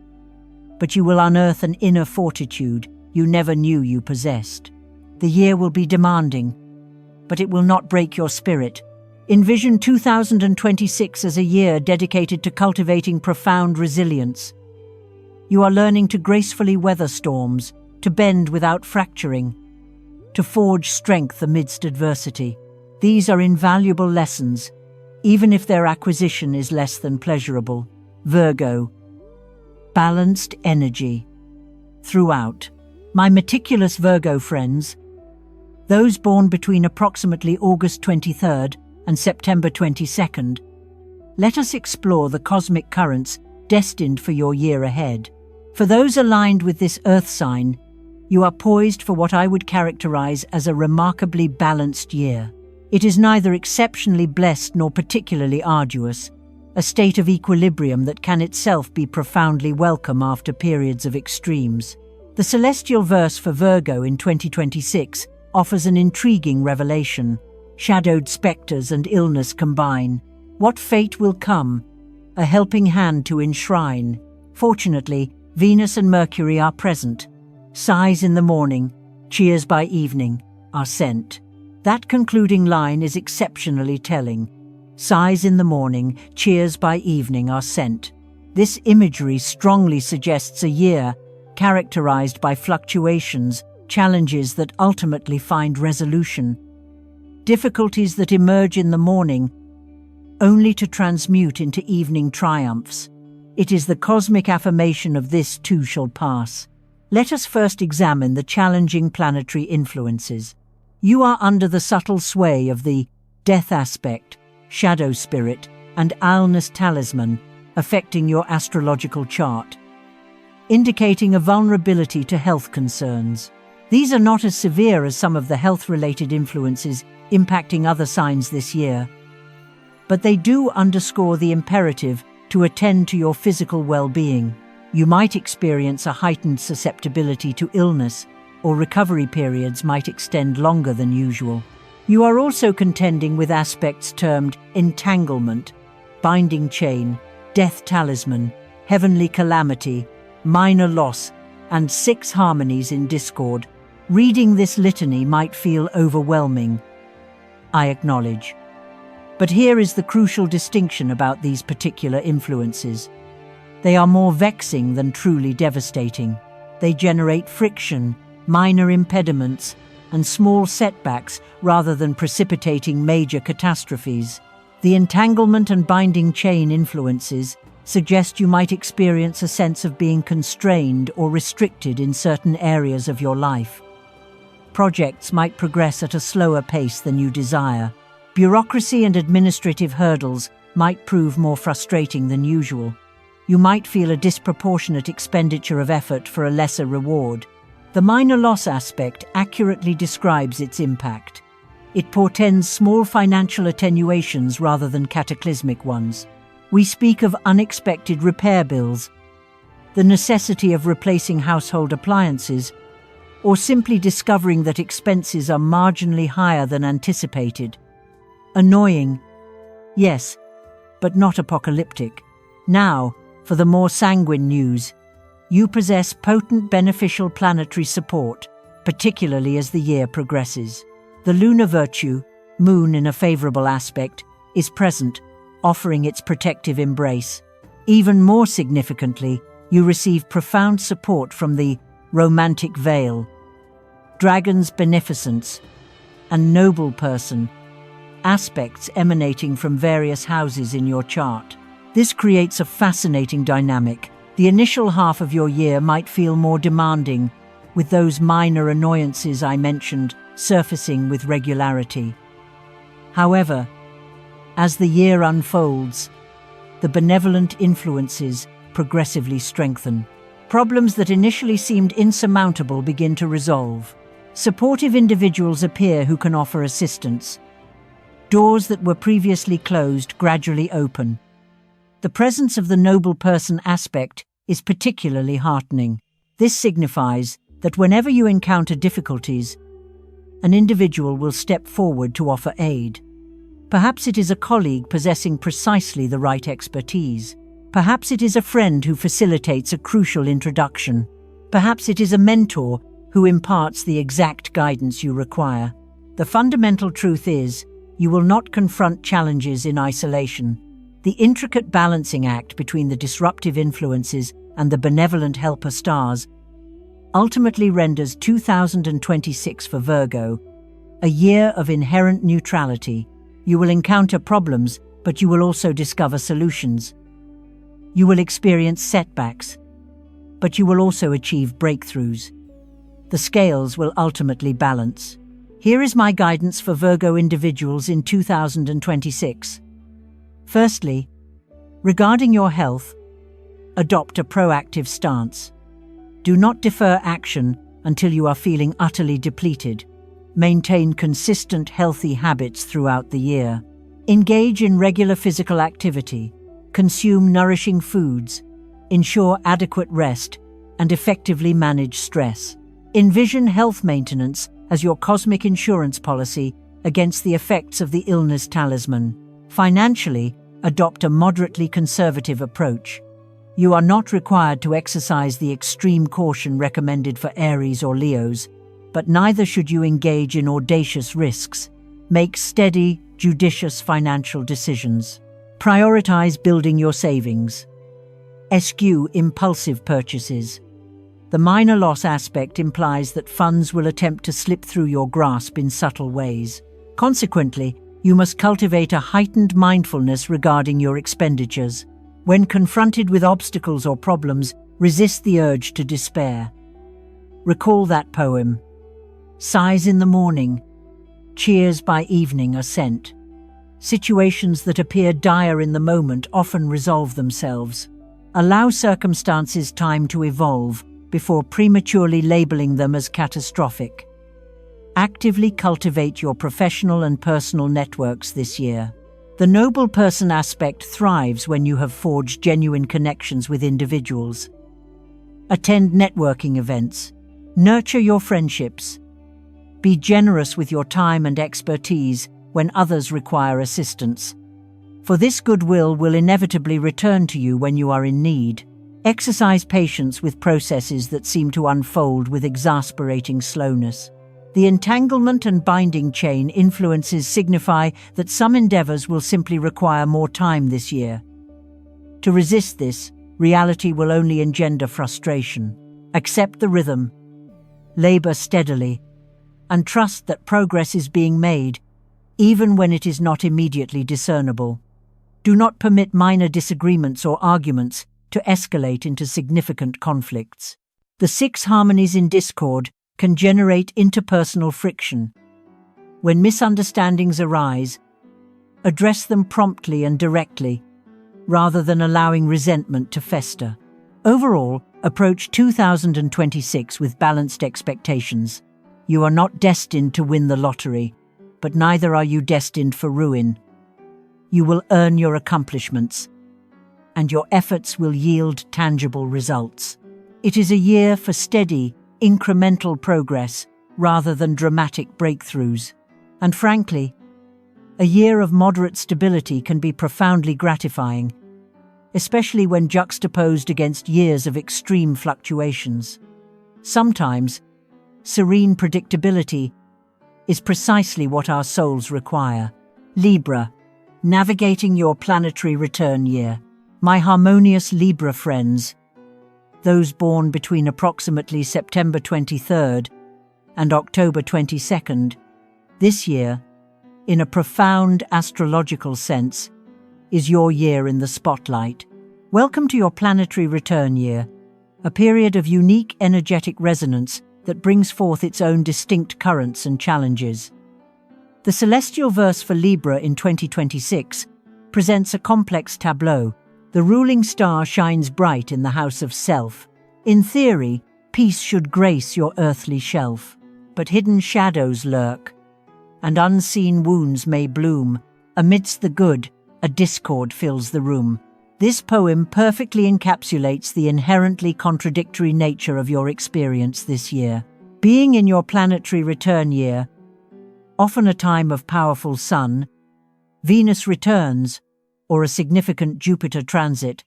but you will unearth an inner fortitude you never knew you possessed. The year will be demanding, but it will not break your spirit. Envision 2026 as a year dedicated to cultivating profound resilience. You are learning to gracefully weather storms, to bend without fracturing, to forge strength amidst adversity. These are invaluable lessons, even if their acquisition is less than pleasurable. Virgo. Balanced energy. Throughout. My meticulous Virgo friends, those born between approximately August 23rd and September 22nd, let us explore the cosmic currents destined for your year ahead. For those aligned with this earth sign, you are poised for what I would characterize as a remarkably balanced year. It is neither exceptionally blessed nor particularly arduous, a state of equilibrium that can itself be profoundly welcome after periods of extremes. The celestial verse for Virgo in 2026 offers an intriguing revelation. Shadowed specters and illness combine. What fate will come? A helping hand to enshrine. Fortunately, Venus and Mercury are present. Sighs in the morning, cheers by evening, are sent. That concluding line is exceptionally telling. Sighs in the morning, cheers by evening are sent. This imagery strongly suggests a year characterized by fluctuations, challenges that ultimately find resolution, difficulties that emerge in the morning, only to transmute into evening triumphs. It is the cosmic affirmation of this too shall pass. Let us first examine the challenging planetary influences. You are under the subtle sway of the death aspect, shadow spirit, and illness talisman, affecting your astrological chart, indicating a vulnerability to health concerns. These are not as severe as some of the health-related influences impacting other signs this year, but they do underscore the imperative to attend to your physical well-being. You might experience a heightened susceptibility to illness, or recovery periods might extend longer than usual. You are also contending with aspects termed entanglement, binding chain, death talisman, heavenly calamity, minor loss, and 6 harmonies in discord. Reading this litany might feel overwhelming, I acknowledge. But here is the crucial distinction about these particular influences. They are more vexing than truly devastating. They generate friction, minor impediments, and small setbacks rather than precipitating major catastrophes. The entanglement and binding chain influences suggest you might experience a sense of being constrained or restricted in certain areas of your life. Projects might progress at a slower pace than you desire. Bureaucracy and administrative hurdles might prove more frustrating than usual. You might feel a disproportionate expenditure of effort for a lesser reward. The minor loss aspect accurately describes its impact. It portends small financial attenuations rather than cataclysmic ones. We speak of unexpected repair bills, the necessity of replacing household appliances, or simply discovering that expenses are marginally higher than anticipated. Annoying, yes, but not apocalyptic. Now, for the more sanguine news. You possess potent beneficial planetary support, particularly as the year progresses. The lunar virtue, moon in a favorable aspect, is present, offering its protective embrace. Even more significantly, you receive profound support from the romantic veil, dragon's beneficence, and noble person, aspects emanating from various houses in your chart. This creates a fascinating dynamic. The initial half of your year might feel more demanding, with those minor annoyances I mentioned surfacing with regularity. However, as the year unfolds, the benevolent influences progressively strengthen. Problems that initially seemed insurmountable begin to resolve. Supportive individuals appear who can offer assistance. Doors that were previously closed gradually open. The presence of the noble person aspect is particularly heartening. This signifies that whenever you encounter difficulties, an individual will step forward to offer aid. Perhaps it is a colleague possessing precisely the right expertise. Perhaps it is a friend who facilitates a crucial introduction. Perhaps it is a mentor who imparts the exact guidance you require. The fundamental truth is, you will not confront challenges in isolation. The intricate balancing act between the disruptive influences and the benevolent helper stars ultimately renders 2026 for Virgo a year of inherent neutrality. You will encounter problems, but you will also discover solutions. You will experience setbacks, but you will also achieve breakthroughs. The scales will ultimately balance. Here is my guidance for Virgo individuals in 2026. Firstly, regarding your health, adopt a proactive stance. Do not defer action until you are feeling utterly depleted. Maintain consistent, healthy habits throughout the year. Engage in regular physical activity. Consume nourishing foods. Ensure adequate rest, and effectively manage stress. Envision health maintenance as your cosmic insurance policy against the effects of the illness talisman. Financially, adopt a moderately conservative approach. You are not required to exercise the extreme caution recommended for Aries or Leos, but neither should you engage in audacious risks. Make steady, judicious financial decisions. Prioritize building your savings. Eschew impulsive purchases. The minor loss aspect implies that funds will attempt to slip through your grasp in subtle ways. Consequently, you must cultivate a heightened mindfulness regarding your expenditures. When confronted with obstacles or problems, resist the urge to despair. Recall that poem. Sighs in the morning, cheers by evening are sent. Situations that appear dire in the moment often resolve themselves. Allow circumstances time to evolve before prematurely labeling them as catastrophic. Actively cultivate your professional and personal networks this year. The noble person aspect thrives when you have forged genuine connections with individuals. Attend networking events. Nurture your friendships. Be generous with your time and expertise when others require assistance. For this goodwill will inevitably return to you when you are in need. Exercise patience with processes that seem to unfold with exasperating slowness. The entanglement and binding chain influences signify that some endeavors will simply require more time this year. To resist this, reality will only engender frustration. Accept the rhythm. Labor steadily, and trust that progress is being made, even when it is not immediately discernible. Do not permit minor disagreements or arguments to escalate into significant conflicts. The 6 harmonies in discord can generate interpersonal friction. When misunderstandings arise, address them promptly and directly, rather than allowing resentment to fester. Overall, approach 2026 with balanced expectations. You are not destined to win the lottery, but neither are you destined for ruin. You will earn your accomplishments, and your efforts will yield tangible results. It is a year for steady, incremental progress rather than dramatic breakthroughs. And frankly, a year of moderate stability can be profoundly gratifying, especially when juxtaposed against years of extreme fluctuations. Sometimes, serene predictability is precisely what our souls require. Libra, Navigating your planetary return year. My harmonious Libra friends, those born between approximately September 23rd and October 22nd, this year, in a profound astrological sense, is your year in the spotlight. Welcome to your planetary return year, a period of unique energetic resonance that brings forth its own distinct currents and challenges. The celestial verse for Libra in 2026 presents a complex tableau. The ruling star shines bright in the house of self. In theory, peace should grace your earthly shelf, but hidden shadows lurk, and unseen wounds may bloom. Amidst the good, a discord fills the room. This poem perfectly encapsulates the inherently contradictory nature of your experience this year. Being in your planetary return year, often a time of powerful Sun, Venus returns, or a significant Jupiter transit,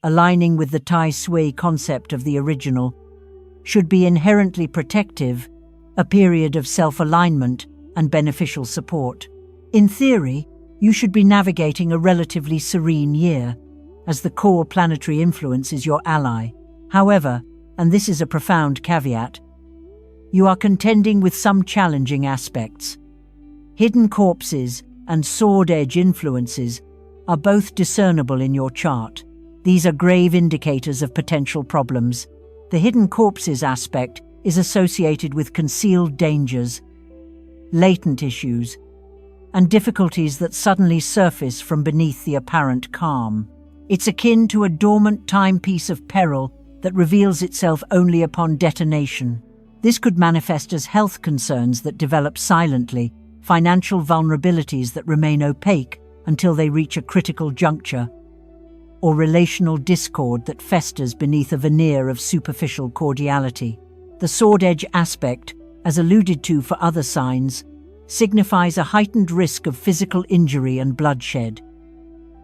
aligning with the Tai Sui concept of the original, should be inherently protective, a period of self-alignment and beneficial support. In theory, you should be navigating a relatively serene year, as the core planetary influence is your ally. However, and this is a profound caveat, you are contending with some challenging aspects. Hidden corpses and sword-edge influences are both discernible in your chart. These are grave indicators of potential problems. The hidden corpses aspect is associated with concealed dangers, latent issues, and difficulties that suddenly surface from beneath the apparent calm. It's akin to a dormant timepiece of peril that reveals itself only upon detonation. This could manifest as health concerns that develop silently, financial vulnerabilities that remain opaque until they reach a critical juncture, or relational discord that festers beneath a veneer of superficial cordiality. The sword-edge aspect, as alluded to for other signs, signifies a heightened risk of physical injury and bloodshed.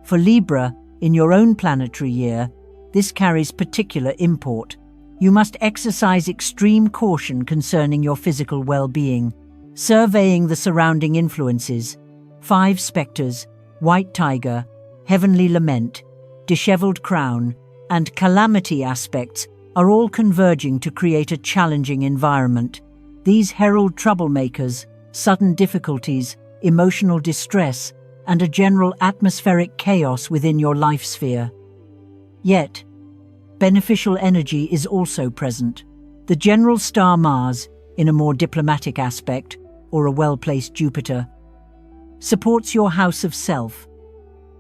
For Libra, in your own planetary year, this carries particular import. You must exercise extreme caution concerning your physical well-being. Surveying the surrounding influences, 5 specters, white tiger, heavenly lament, disheveled crown, and calamity aspects are all converging to create a challenging environment. These herald troublemakers, sudden difficulties, emotional distress, and a general atmospheric chaos within your life sphere. Yet, beneficial energy is also present. The general star Mars, in a more diplomatic aspect, or a well-placed Jupiter, supports your house of self,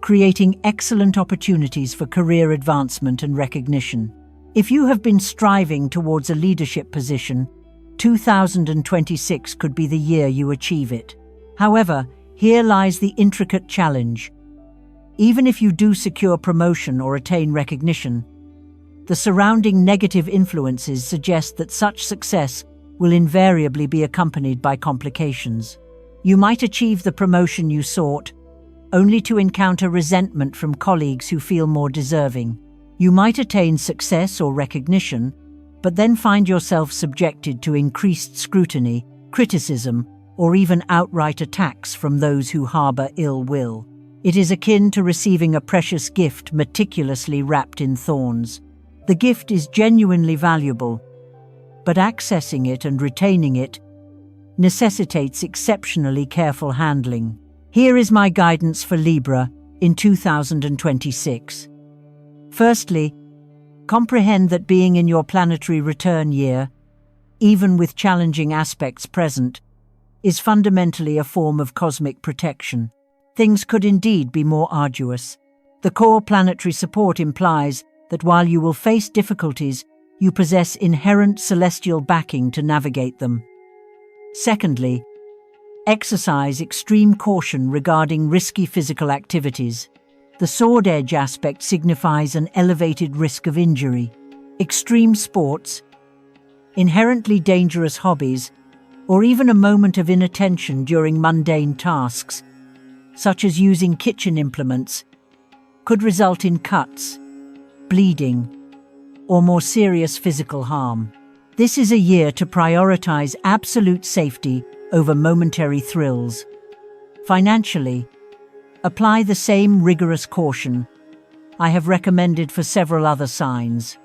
creating excellent opportunities for career advancement and recognition. If you have been striving towards a leadership position, 2026 could be the year you achieve it. However, here lies the intricate challenge. Even if you do secure promotion or attain recognition, the surrounding negative influences suggest that such success will invariably be accompanied by complications. You might achieve the promotion you sought, only to encounter resentment from colleagues who feel more deserving. You might attain success or recognition, but then find yourself subjected to increased scrutiny, criticism, or even outright attacks from those who harbor ill will. It is akin to receiving a precious gift meticulously wrapped in thorns. The gift is genuinely valuable, but accessing it and retaining it necessitates exceptionally careful handling. Here is my guidance for Libra in 2026. Firstly, comprehend that being in your planetary return year, even with challenging aspects present, is fundamentally a form of cosmic protection. Things could indeed be more arduous. The core planetary support implies that while you will face difficulties, you possess inherent celestial backing to navigate them. Secondly, exercise extreme caution regarding risky physical activities. The sword edge aspect signifies an elevated risk of injury. Extreme sports, inherently dangerous hobbies, or even a moment of inattention during mundane tasks, such as using kitchen implements, could result in cuts, bleeding, or more serious physical harm. This is a year to prioritize absolute safety over momentary thrills. Financially, Apply the same rigorous caution I have recommended for several other signs.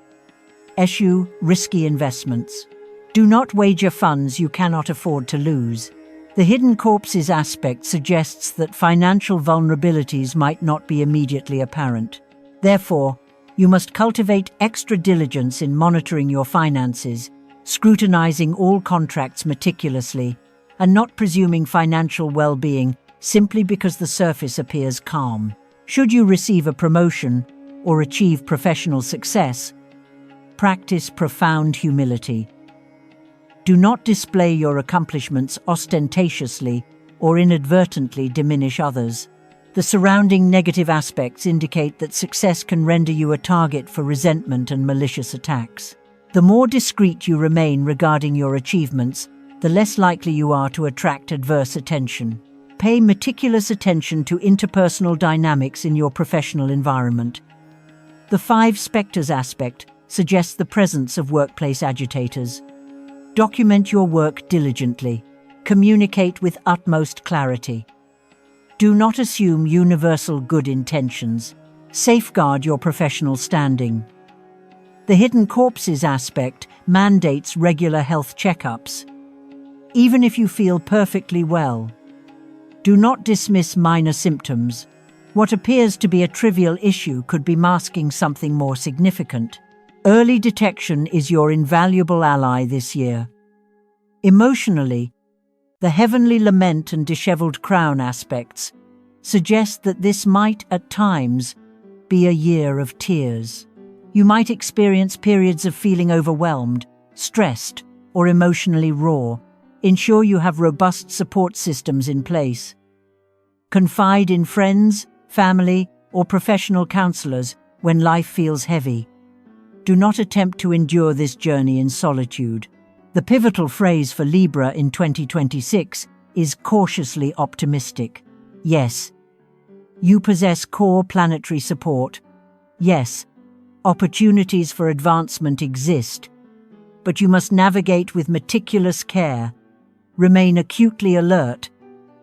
Eschew risky investments. Do not wager funds you cannot afford to lose. The hidden corpses aspect suggests that financial vulnerabilities might not be immediately apparent. Therefore, you must cultivate extra diligence in monitoring your finances, scrutinizing all contracts meticulously, and not presuming financial well-being simply because the surface appears calm. Should you receive a promotion or achieve professional success, practice profound humility. Do not display your accomplishments ostentatiously or inadvertently diminish others. The surrounding negative aspects indicate that success can render you a target for resentment and malicious attacks. The more discreet you remain regarding your achievements, the less likely you are to attract adverse attention. Pay meticulous attention to interpersonal dynamics in your professional environment. The 5 specters aspect suggests the presence of workplace agitators. Document your work diligently. Communicate with utmost clarity. Do not assume universal good intentions. Safeguard your professional standing. The hidden corpses aspect mandates regular health checkups. Even if you feel perfectly well, do not dismiss minor symptoms. What appears to be a trivial issue could be masking something more significant. Early detection is your invaluable ally this year. Emotionally, the heavenly lament and disheveled crown aspects suggest that this might, at times, be a year of tears. You might experience periods of feeling overwhelmed, stressed, or emotionally raw. Ensure you have robust support systems in place. Confide in friends, family, or professional counselors when life feels heavy. Do not attempt to endure this journey in solitude. The pivotal phrase for Libra in 2026 is cautiously optimistic. Yes, you possess core planetary support. Yes, opportunities for advancement exist, but you must navigate with meticulous care, remain acutely alert,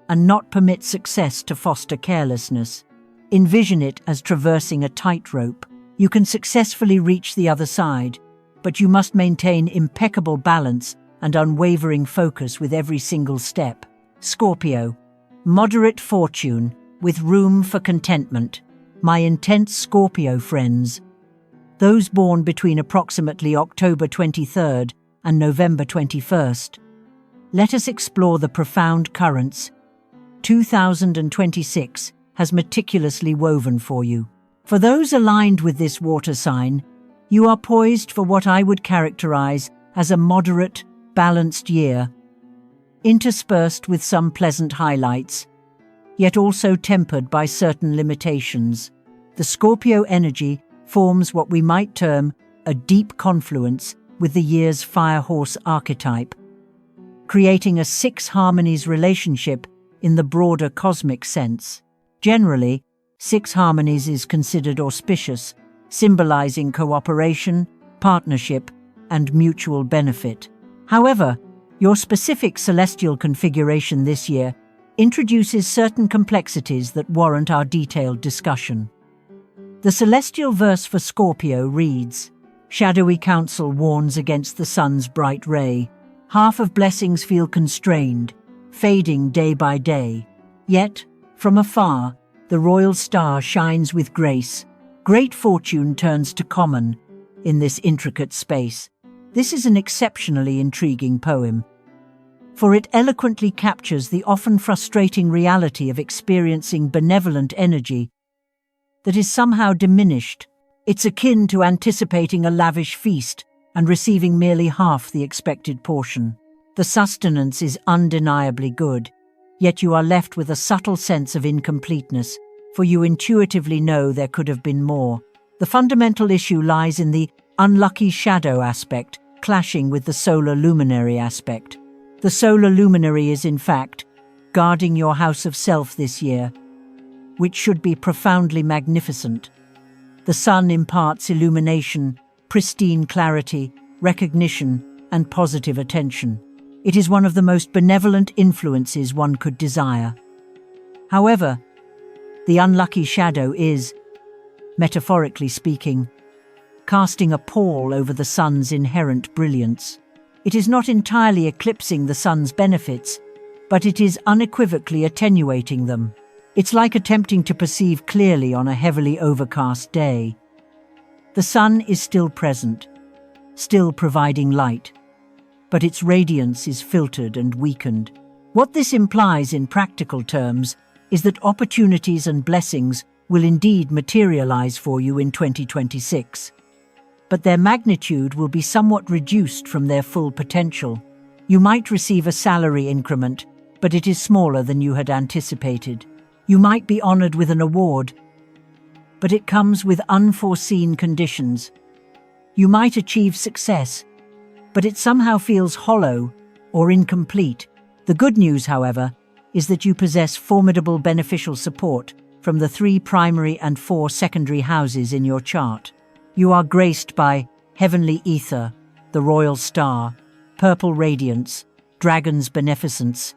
and not permit success to foster carelessness. Envision it as traversing a tightrope. You can successfully reach the other side, but you must maintain impeccable balance and unwavering focus with every single step. Scorpio, moderate fortune with room for contentment. My intense Scorpio friends, those born between approximately October 23rd and November 21st, let us explore the profound currents 2026 has meticulously woven for you. For those aligned with this water sign, you are poised for what I would characterize as a moderate, balanced year, interspersed with some pleasant highlights, yet also tempered by certain limitations. The Scorpio energy forms what we might term a deep confluence with the year's fire horse archetype, creating a 6 harmonies relationship in the broader cosmic sense. Generally, 6 harmonies is considered auspicious, symbolizing cooperation, partnership, and mutual benefit. However, your specific celestial configuration this year introduces certain complexities that warrant our detailed discussion. The celestial verse for Scorpio reads, "Shadowy counsel warns against the sun's bright ray. Half of blessings feel constrained, fading day by day. Yet, from afar, the royal star shines with grace. Great fortune turns to common in this intricate space." This is an exceptionally intriguing poem, for it eloquently captures the often frustrating reality of experiencing benevolent energy that is somehow diminished. It's akin to anticipating a lavish feast and receiving merely half the expected portion. The sustenance is undeniably good, yet you are left with a subtle sense of incompleteness, for you intuitively know there could have been more. The fundamental issue lies in the unlucky shadow aspect, clashing with the solar luminary aspect. The solar luminary is, in fact, guarding your house of self this year, which should be profoundly magnificent. The sun imparts illumination, pristine clarity, recognition, and positive attention. It is one of the most benevolent influences one could desire. However, The unlucky shadow is, metaphorically speaking, casting a pall over the sun's inherent brilliance. It is not entirely eclipsing the sun's benefits, but it is unequivocally attenuating them. It's like attempting to perceive clearly on a heavily overcast day. The sun is still present, still providing light, but its radiance is filtered and weakened. What this implies in practical terms is that opportunities and blessings will indeed materialize for you in 2026. But their magnitude will be somewhat reduced from their full potential. You might receive a salary increment, but it is smaller than you had anticipated. You might be honored with an award, but it comes with unforeseen conditions. You might achieve success, but it somehow feels hollow or incomplete. The good news, however, is that you possess formidable beneficial support from the 3 primary and 4 secondary houses in your chart. You are graced by heavenly ether, the royal star, purple radiance, dragon's beneficence,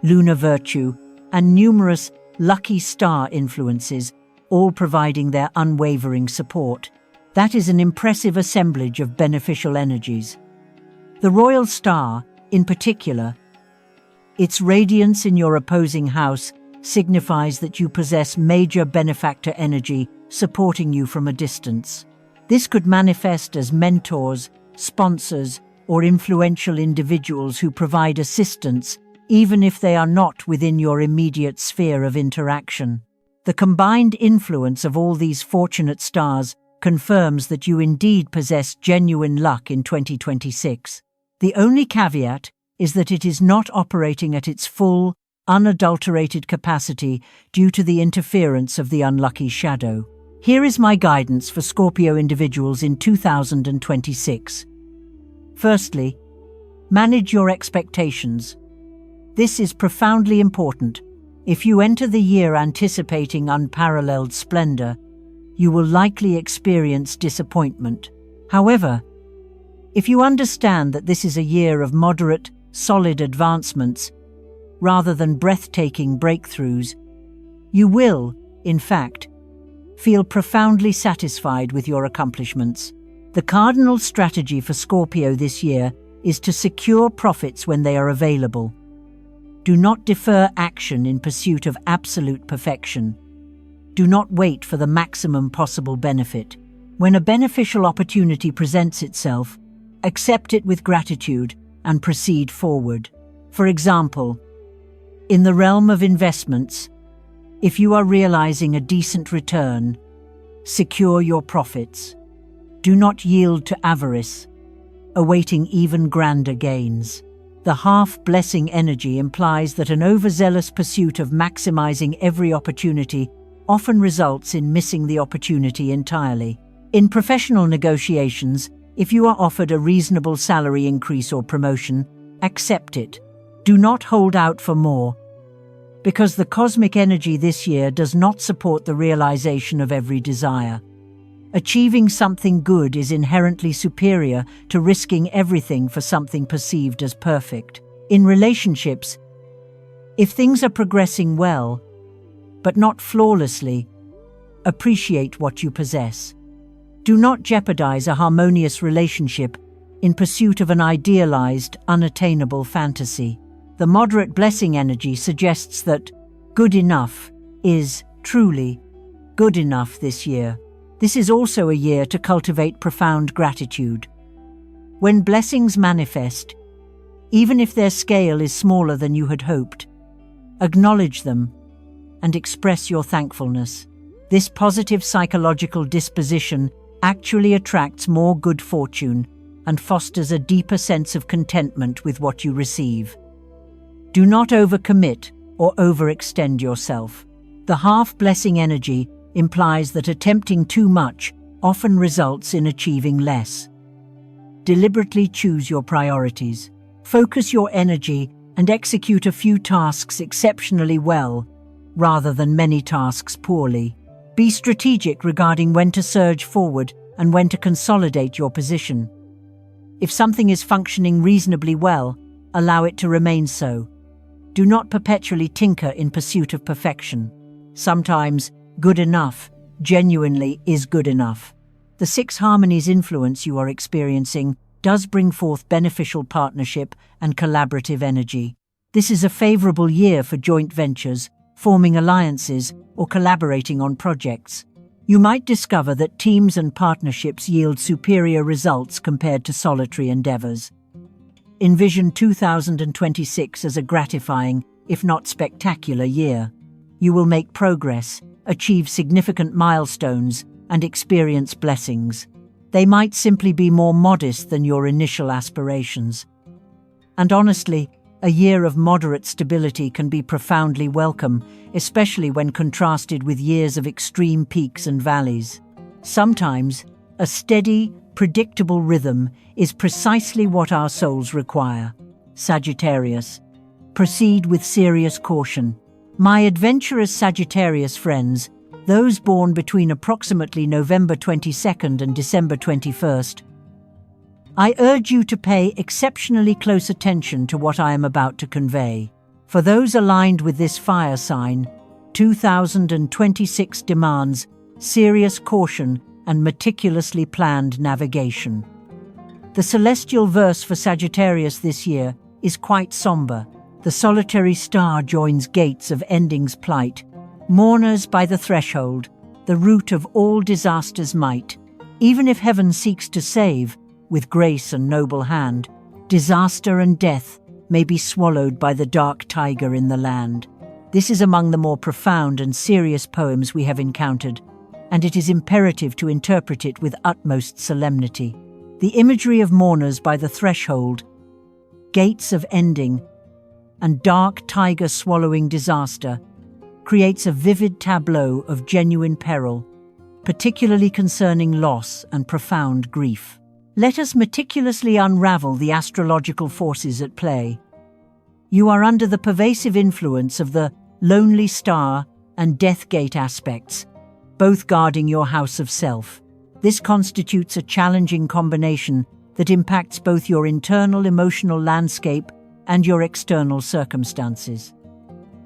lunar virtue, and numerous lucky star influences, all providing their unwavering support. That is an impressive assemblage of beneficial energies. The royal star, in particular, its radiance in your opposing house signifies that you possess major benefactor energy supporting you from a distance. This could manifest as mentors, sponsors, or influential individuals who provide assistance, even if they are not within your immediate sphere of interaction. The combined influence of all these fortunate stars confirms that you indeed possess genuine luck in 2026. The only caveat is that it is not operating at its full, unadulterated capacity due to the interference of the unlucky shadow. Here is my guidance for Scorpio individuals in 2026. Firstly, manage your expectations. This is profoundly important. If you enter the year anticipating unparalleled splendor, you will likely experience disappointment. However, if you understand that this is a year of moderate, solid advancements, rather than breathtaking breakthroughs, you will, in fact, feel profoundly satisfied with your accomplishments. The cardinal strategy for Scorpio this year is to secure profits when they are available. Do not defer action in pursuit of absolute perfection. Do not wait for the maximum possible benefit. When a beneficial opportunity presents itself, accept it with gratitude and proceed forward. For example, in the realm of investments, if you are realizing a decent return, secure your profits. Do not yield to avarice, awaiting even grander gains. The half-blessing energy implies that an overzealous pursuit of maximizing every opportunity often results in missing the opportunity entirely. In professional negotiations, if you are offered a reasonable salary increase or promotion, accept it. Do not hold out for more, because the cosmic energy this year does not support the realization of every desire. Achieving something good is inherently superior to risking everything for something perceived as perfect. In relationships, if things are progressing well, but not flawlessly, appreciate what you possess. Do not jeopardize a harmonious relationship in pursuit of an idealized, unattainable fantasy. The moderate blessing energy suggests that good enough is truly good enough this year. This is also a year to cultivate profound gratitude. When blessings manifest, even if their scale is smaller than you had hoped, acknowledge them and express your thankfulness. This positive psychological disposition actually attracts more good fortune and fosters a deeper sense of contentment with what you receive. Do not overcommit or overextend yourself. The half-blessing energy implies that attempting too much often results in achieving less. Deliberately choose your priorities. Focus your energy and execute a few tasks exceptionally well, rather than many tasks poorly. Be strategic regarding when to surge forward and when to consolidate your position. If something is functioning reasonably well, allow it to remain so. Do not perpetually tinker in pursuit of perfection. Sometimes, good enough genuinely is good enough. The 6 harmonies influence you are experiencing does bring forth beneficial partnership and collaborative energy. This is a favorable year for joint ventures, forming alliances, or collaborating on projects. You might discover that teams and partnerships yield superior results compared to solitary endeavors. Envision 2026 as a gratifying, if not spectacular, year. You will make progress, achieve significant milestones, and experience blessings. They might simply be more modest than your initial aspirations. And honestly, a year of moderate stability can be profoundly welcome, especially when contrasted with years of extreme peaks and valleys. Sometimes, a steady, predictable rhythm is precisely what our souls require. Sagittarius. Proceed with serious caution. My adventurous Sagittarius friends, those born between approximately November 22nd and December 21st, I urge you to pay exceptionally close attention to what I am about to convey. For those aligned with this fire sign, 2026 demands serious caution and meticulously planned navigation. The celestial verse for Sagittarius this year is quite somber. The solitary star joins gates of ending's plight. Mourners by the threshold, the root of all disasters might. Even if heaven seeks to save, with grace and noble hand, disaster and death may be swallowed by the dark tiger in the land. This is among the more profound and serious poems we have encountered, and it is imperative to interpret it with utmost solemnity. The imagery of mourners by the threshold, gates of ending, and dark tiger swallowing disaster creates a vivid tableau of genuine peril, particularly concerning loss and profound grief. Let us meticulously unravel the astrological forces at play. You are under the pervasive influence of the lonely star and death gate aspects, both guarding your house of self. This constitutes a challenging combination that impacts both your internal emotional landscape and your external circumstances.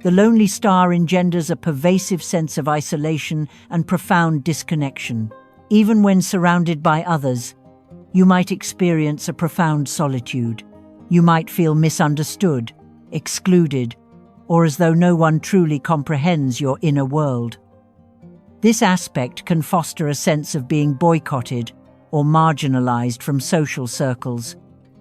The lonely star engenders a pervasive sense of isolation and profound disconnection. Even when surrounded by others, you might experience a profound solitude. You might feel misunderstood, excluded, or as though no one truly comprehends your inner world. This aspect can foster a sense of being boycotted or marginalized from social circles.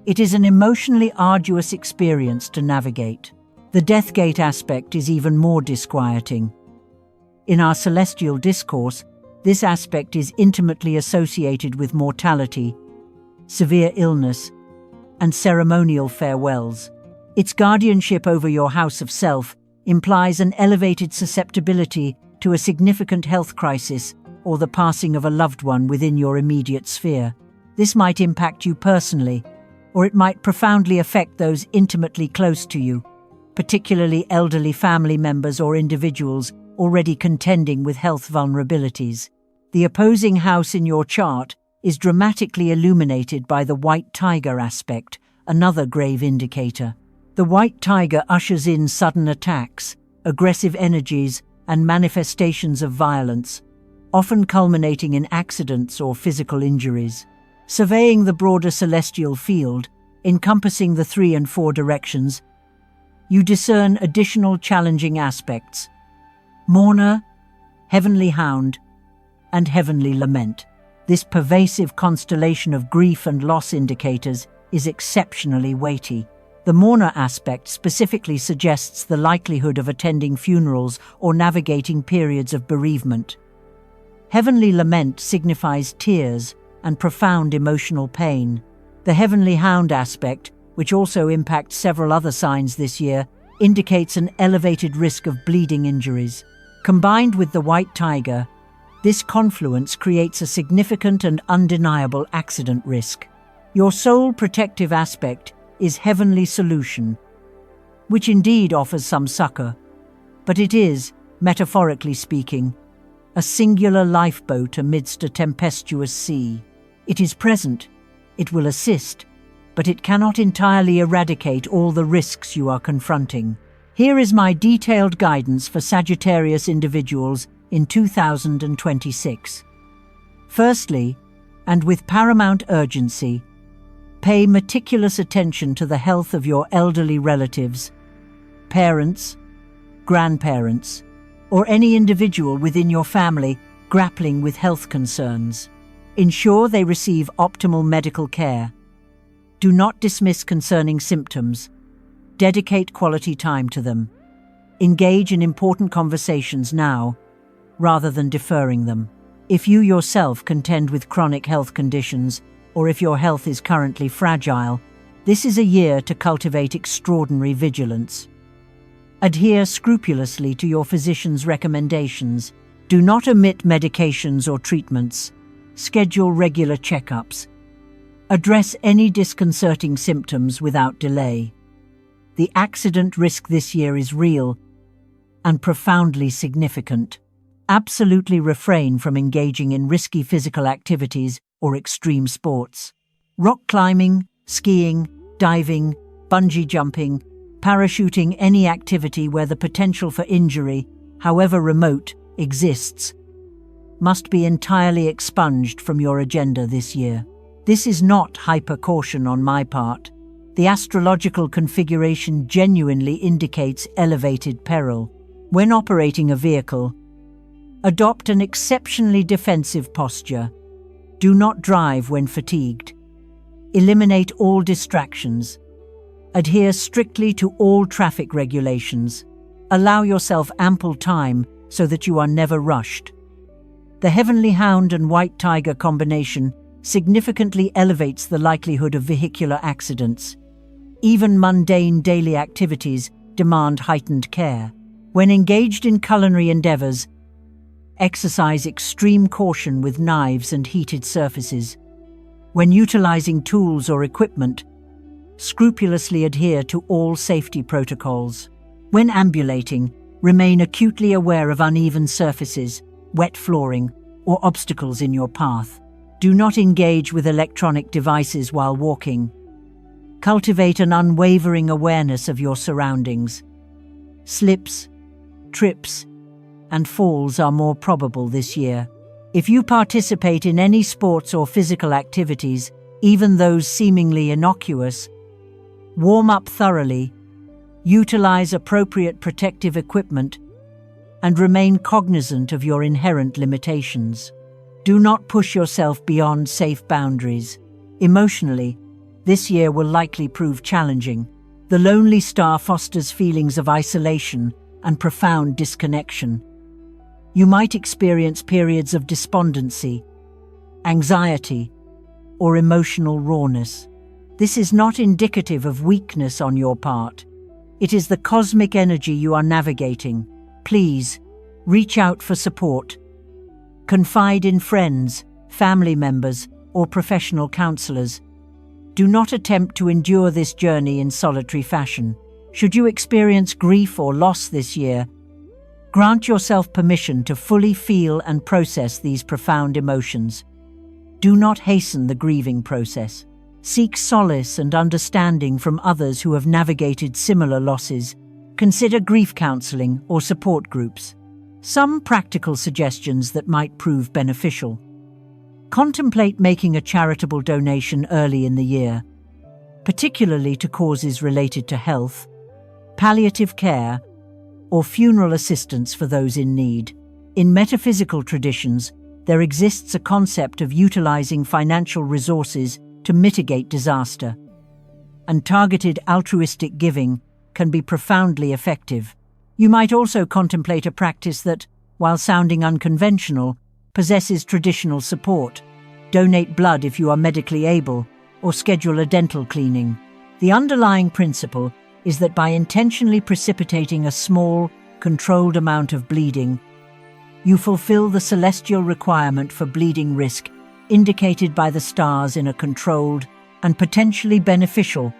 It is an emotionally arduous experience to navigate. The death gate aspect is even more disquieting. In our celestial discourse, this aspect is intimately associated with mortality, severe illness, and ceremonial farewells. Its guardianship over your house of self implies an elevated susceptibility to a significant health crisis or the passing of a loved one within your immediate sphere. This might impact you personally, or it might profoundly affect those intimately close to you, particularly elderly family members or individuals already contending with health vulnerabilities. The opposing house in your chart is dramatically illuminated by the white tiger aspect, another grave indicator. The white tiger ushers in sudden attacks, aggressive energies, and manifestations of violence, often culminating in accidents or physical injuries. Surveying the broader celestial field, encompassing the 3 and 4 directions, you discern additional challenging aspects: mourner, heavenly hound, and heavenly lament. This pervasive constellation of grief and loss indicators is exceptionally weighty. The mourner aspect specifically suggests the likelihood of attending funerals or navigating periods of bereavement. Heavenly lament signifies tears and profound emotional pain. The heavenly hound aspect, which also impacts several other signs this year, indicates an elevated risk of bleeding injuries. Combined with the white tiger, this confluence creates a significant and undeniable accident risk. Your sole protective aspect is heavenly solution, which indeed offers some succor, but it is, metaphorically speaking, a singular lifeboat amidst a tempestuous sea. It is present, it will assist, but it cannot entirely eradicate all the risks you are confronting. Here is my detailed guidance for Sagittarius individuals in 2026. Firstly, and with paramount urgency, pay meticulous attention to the health of your elderly relatives, parents, grandparents, or any individual within your family grappling with health concerns. Ensure they receive optimal medical care. Do not dismiss concerning symptoms. Dedicate quality time to them. Engage in important conversations now, rather than deferring them. If you yourself contend with chronic health conditions, or if your health is currently fragile, this is a year to cultivate extraordinary vigilance. Adhere scrupulously to your physician's recommendations. Do not omit medications or treatments. Schedule regular checkups. Address any disconcerting symptoms without delay. The accident risk this year is real and profoundly significant. Absolutely refrain from engaging in risky physical activities or extreme sports. Rock climbing, skiing, diving, bungee jumping, parachuting, any activity where the potential for injury, however remote, exists, must be entirely expunged from your agenda this year. This is not hyper-caution on my part. The astrological configuration genuinely indicates elevated peril. When operating a vehicle, adopt an exceptionally defensive posture. Do not drive when fatigued. Eliminate all distractions. Adhere strictly to all traffic regulations. Allow yourself ample time so that you are never rushed. The Heavenly Hound and White Tiger combination significantly elevates the likelihood of vehicular accidents. Even mundane daily activities demand heightened care. When engaged in culinary endeavors, exercise extreme caution with knives and heated surfaces. When utilizing tools or equipment, scrupulously adhere to all safety protocols. When ambulating, remain acutely aware of uneven surfaces, wet flooring, or obstacles in your path. Do not engage with electronic devices while walking. Cultivate an unwavering awareness of your surroundings. Slips, trips, and falls are more probable this year. If you participate in any sports or physical activities, even those seemingly innocuous, warm up thoroughly, utilize appropriate protective equipment, and remain cognizant of your inherent limitations. Do not push yourself beyond safe boundaries. Emotionally, this year will likely prove challenging. The lonely star fosters feelings of isolation and profound disconnection. You might experience periods of despondency, anxiety, or emotional rawness. This is not indicative of weakness on your part. It is the cosmic energy you are navigating. Please, reach out for support. Confide in friends, family members, or professional counselors. Do not attempt to endure this journey in solitary fashion. Should you experience grief or loss this year, grant yourself permission to fully feel and process these profound emotions. Do not hasten the grieving process. Seek solace and understanding from others who have navigated similar losses. Consider grief counseling or support groups. Some practical suggestions that might prove beneficial. Contemplate making a charitable donation early in the year, particularly to causes related to health, palliative care, or funeral assistance for those in need. In metaphysical traditions, there exists a concept of utilizing financial resources to mitigate disaster, and targeted altruistic giving can be profoundly effective. You might also contemplate a practice that, while sounding unconventional, possesses traditional support. Donate blood if you are medically able, or schedule a dental cleaning. The underlying principle is that by intentionally precipitating a small, controlled amount of bleeding, you fulfill the celestial requirement for bleeding risk indicated by the stars in a controlled and potentially beneficial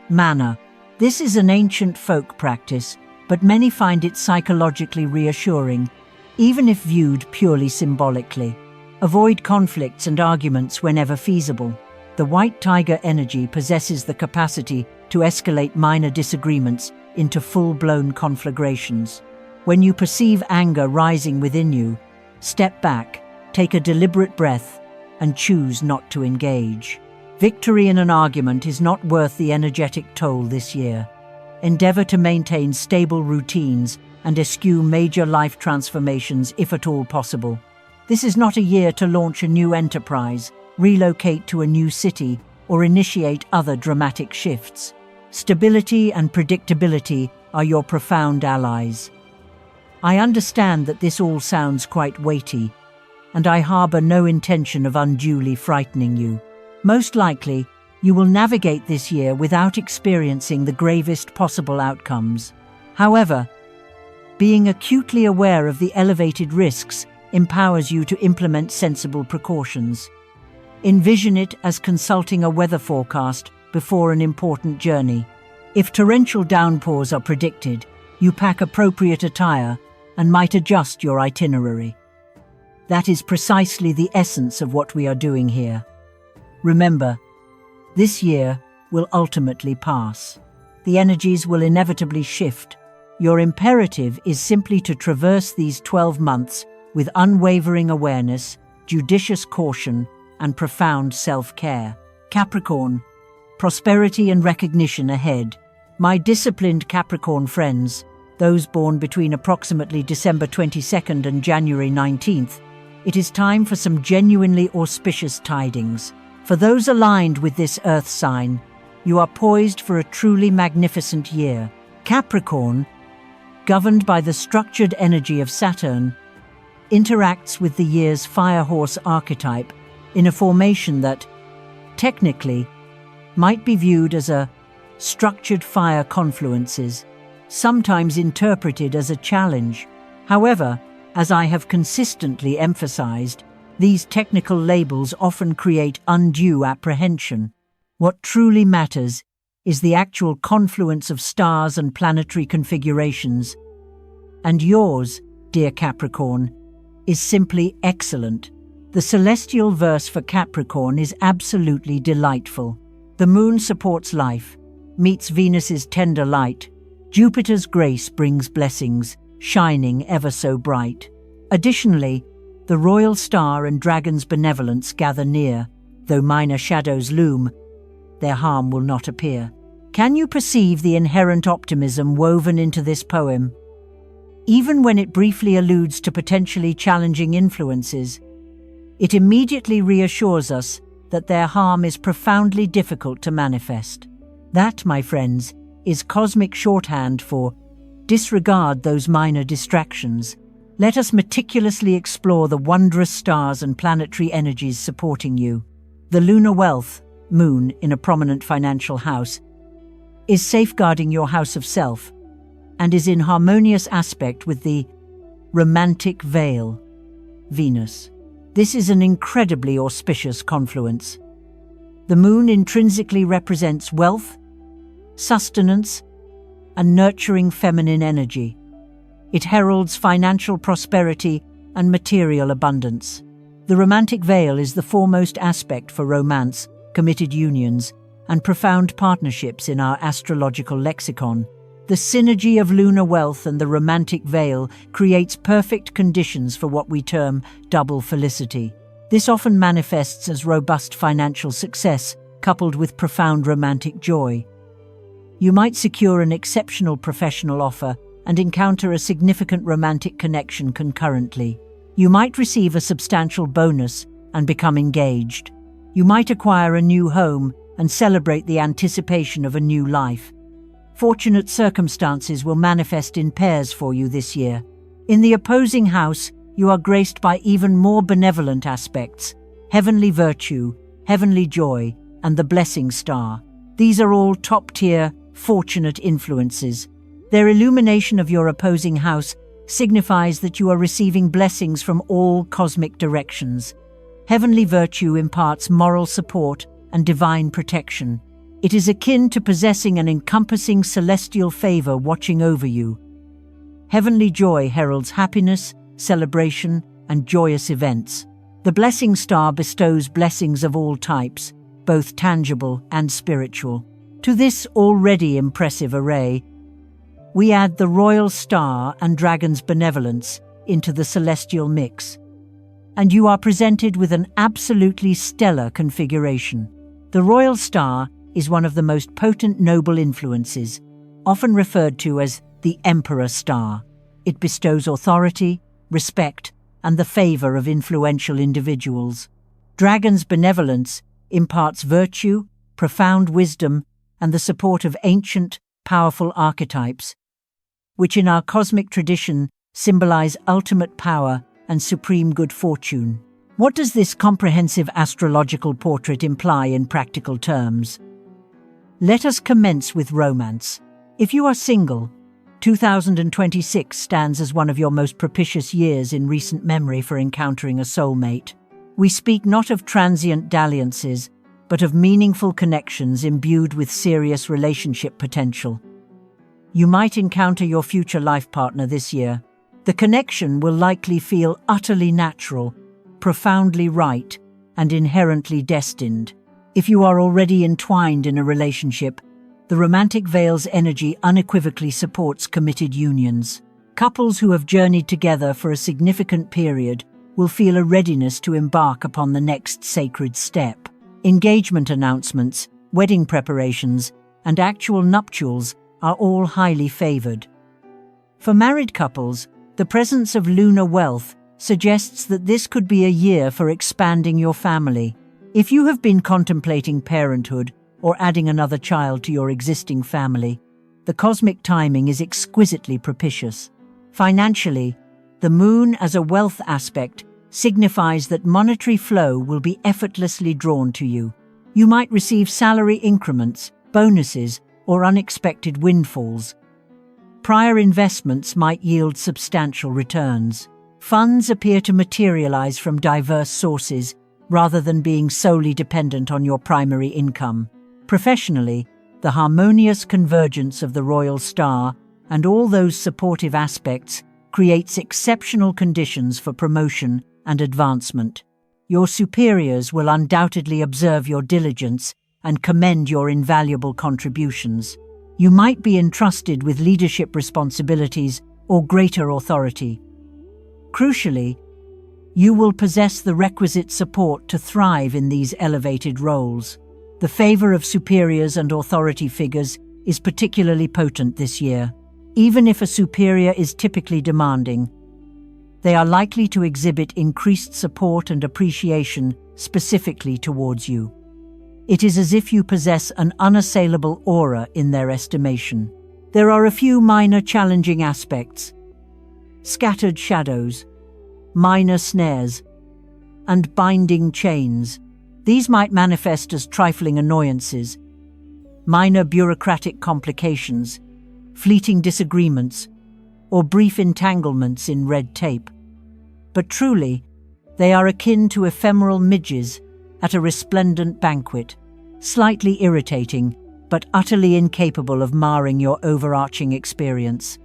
manner. This is an ancient folk practice, but many find it psychologically reassuring, even if viewed purely symbolically. Avoid conflicts and arguments whenever feasible. The White Tiger energy possesses the capacity to escalate minor disagreements into full-blown conflagrations. When you perceive anger rising within you, step back, take a deliberate breath, and choose not to engage. Victory in an argument is not worth the energetic toll this year. Endeavor to maintain stable routines and eschew major life transformations if at all possible. This is not a year to launch a new enterprise, relocate to a new city, or initiate other dramatic shifts. Stability and predictability are your profound allies. I understand that this all sounds quite weighty, and I harbor no intention of unduly frightening you. Most likely, you will navigate this year without experiencing the gravest possible outcomes. However, being acutely aware of the elevated risks empowers you to implement sensible precautions. Envision it as consulting a weather forecast before an important journey. If torrential downpours are predicted, you pack appropriate attire and might adjust your itinerary. That is precisely the essence of what we are doing here. Remember, this year will ultimately pass. The energies will inevitably shift. Your imperative is simply to traverse these 12 months with unwavering awareness, judicious caution, and profound self-care. Capricorn, prosperity and recognition ahead. My disciplined Capricorn friends, those born between approximately December 22nd and January 19th, it is time for some genuinely auspicious tidings. For those aligned with this earth sign, you are poised for a truly magnificent year. Capricorn, governed by the structured energy of Saturn, interacts with the year's fire horse archetype in a formation that, technically, might be viewed as a structured fire confluences, sometimes interpreted as a challenge. However, as I have consistently emphasized, these technical labels often create undue apprehension. What truly matters is the actual confluence of stars and planetary configurations. And yours, dear Capricorn, is simply excellent. The celestial verse for Capricorn is absolutely delightful. The moon supports life, meets Venus's tender light. Jupiter's grace brings blessings, shining ever so bright. Additionally, the royal star and dragon's benevolence gather near. Though minor shadows loom, their harm will not appear. Can you perceive the inherent optimism woven into this poem? Even when it briefly alludes to potentially challenging influences, it immediately reassures us that their harm is profoundly difficult to manifest. That, my friends, is cosmic shorthand for disregard those minor distractions. Let us meticulously explore the wondrous stars and planetary energies supporting you. The lunar wealth, moon in a prominent financial house, is safeguarding your house of self and is in harmonious aspect with the romantic veil, Venus. This is an incredibly auspicious confluence. The moon intrinsically represents wealth, sustenance, and nurturing feminine energy. It heralds financial prosperity and material abundance. The romantic veil is the foremost aspect for romance, committed unions, and profound partnerships in our astrological lexicon. The synergy of lunar wealth and the romantic veil creates perfect conditions for what we term double felicity. This often manifests as robust financial success, coupled with profound romantic joy. You might secure an exceptional professional offer and encounter a significant romantic connection concurrently. You might receive a substantial bonus and become engaged. You might acquire a new home and celebrate the anticipation of a new life. Fortunate circumstances will manifest in pairs for you this year. In the opposing house, you are graced by even more benevolent aspects: heavenly virtue, heavenly joy, and the blessing star. These are all top-tier, fortunate influences. Their illumination of your opposing house signifies that you are receiving blessings from all cosmic directions. Heavenly virtue imparts moral support and divine protection. It is akin to possessing an encompassing celestial favor watching over you. Heavenly joy heralds happiness, celebration, and joyous events. The blessing star bestows blessings of all types, both tangible and spiritual. To this already impressive array, we add the royal star and dragon's benevolence into the celestial mix, and you are presented with an absolutely stellar configuration. The royal star is one of the most potent noble influences, often referred to as the Emperor Star. It bestows authority, respect, and the favor of influential individuals. Dragon's benevolence imparts virtue, profound wisdom, and the support of ancient, powerful archetypes, which in our cosmic tradition symbolize ultimate power and supreme good fortune. What does this comprehensive astrological portrait imply in practical terms? Let us commence with romance. If you are single, 2026 stands as one of your most propitious years in recent memory for encountering a soulmate. We speak not of transient dalliances, but of meaningful connections imbued with serious relationship potential. You might encounter your future life partner this year. The connection will likely feel utterly natural, profoundly right, and inherently destined. If you are already entwined in a relationship, the romantic veil's energy unequivocally supports committed unions. Couples who have journeyed together for a significant period will feel a readiness to embark upon the next sacred step. Engagement announcements, wedding preparations, and actual nuptials are all highly favored. For married couples, the presence of lunar wealth suggests that this could be a year for expanding your family. If you have been contemplating parenthood or adding another child to your existing family, the cosmic timing is exquisitely propitious. Financially, the moon as a wealth aspect signifies that monetary flow will be effortlessly drawn to you. You might receive salary increments, bonuses, or unexpected windfalls. Prior investments might yield substantial returns. Funds appear to materialize from diverse sources rather than being solely dependent on your primary income. Professionally, the harmonious convergence of the royal star and all those supportive aspects creates exceptional conditions for promotion and advancement. Your superiors will undoubtedly observe your diligence and commend your invaluable contributions. You might be entrusted with leadership responsibilities or greater authority. Crucially, you will possess the requisite support to thrive in these elevated roles. The favor of superiors and authority figures is particularly potent this year. Even if a superior is typically demanding, they are likely to exhibit increased support and appreciation specifically towards you. It is as if you possess an unassailable aura in their estimation. There are a few minor challenging aspects: scattered shadows, minor snares, and binding chains. These might manifest as trifling annoyances, minor bureaucratic complications, fleeting disagreements, or brief entanglements in red tape. But truly, they are akin to ephemeral midges at a resplendent banquet, slightly irritating, but utterly incapable of marring your overarching experience.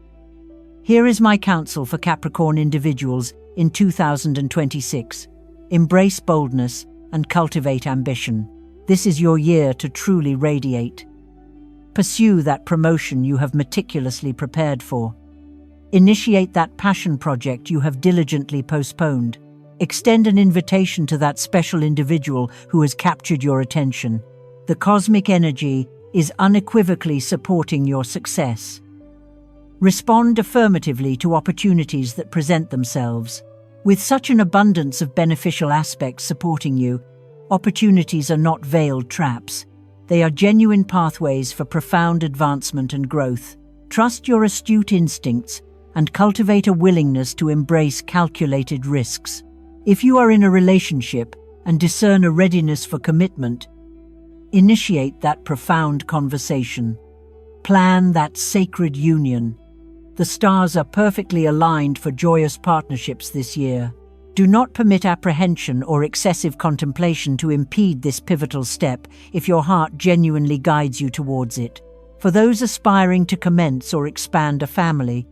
Here is my counsel for Capricorn individuals in 2026. Embrace boldness and cultivate ambition. This is your year to truly radiate. Pursue that promotion you have meticulously prepared for. Initiate that passion project you have diligently postponed. Extend an invitation to that special individual who has captured your attention. The cosmic energy is unequivocally supporting your success. Respond affirmatively to opportunities that present themselves. With such an abundance of beneficial aspects supporting you, opportunities are not veiled traps. They are genuine pathways for profound advancement and growth. Trust your astute instincts and cultivate a willingness to embrace calculated risks. If you are in a relationship and discern a readiness for commitment, initiate that profound conversation. Plan that sacred union. The stars are perfectly aligned for joyous partnerships this year. Do not permit apprehension or excessive contemplation to impede this pivotal step if your heart genuinely guides you towards it. For those aspiring to commence or expand a family,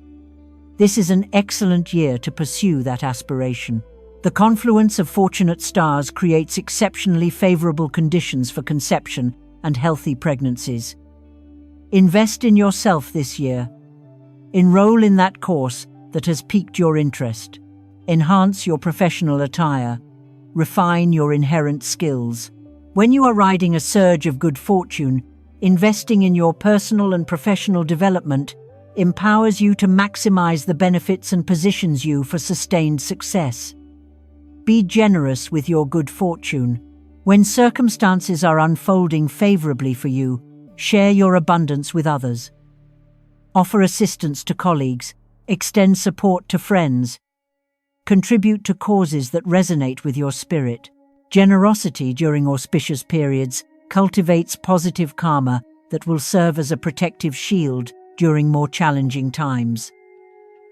this is an excellent year to pursue that aspiration. The confluence of fortunate stars creates exceptionally favorable conditions for conception and healthy pregnancies. Invest in yourself this year. Enroll in that course that has piqued your interest. Enhance your professional attire. Refine your inherent skills. When you are riding a surge of good fortune, investing in your personal and professional development empowers you to maximize the benefits and positions you for sustained success. Be generous with your good fortune. When circumstances are unfolding favorably for you, share your abundance with others. Offer assistance to colleagues. Extend support to friends. Contribute to causes that resonate with your spirit. Generosity during auspicious periods cultivates positive karma that will serve as a protective shield during more challenging times.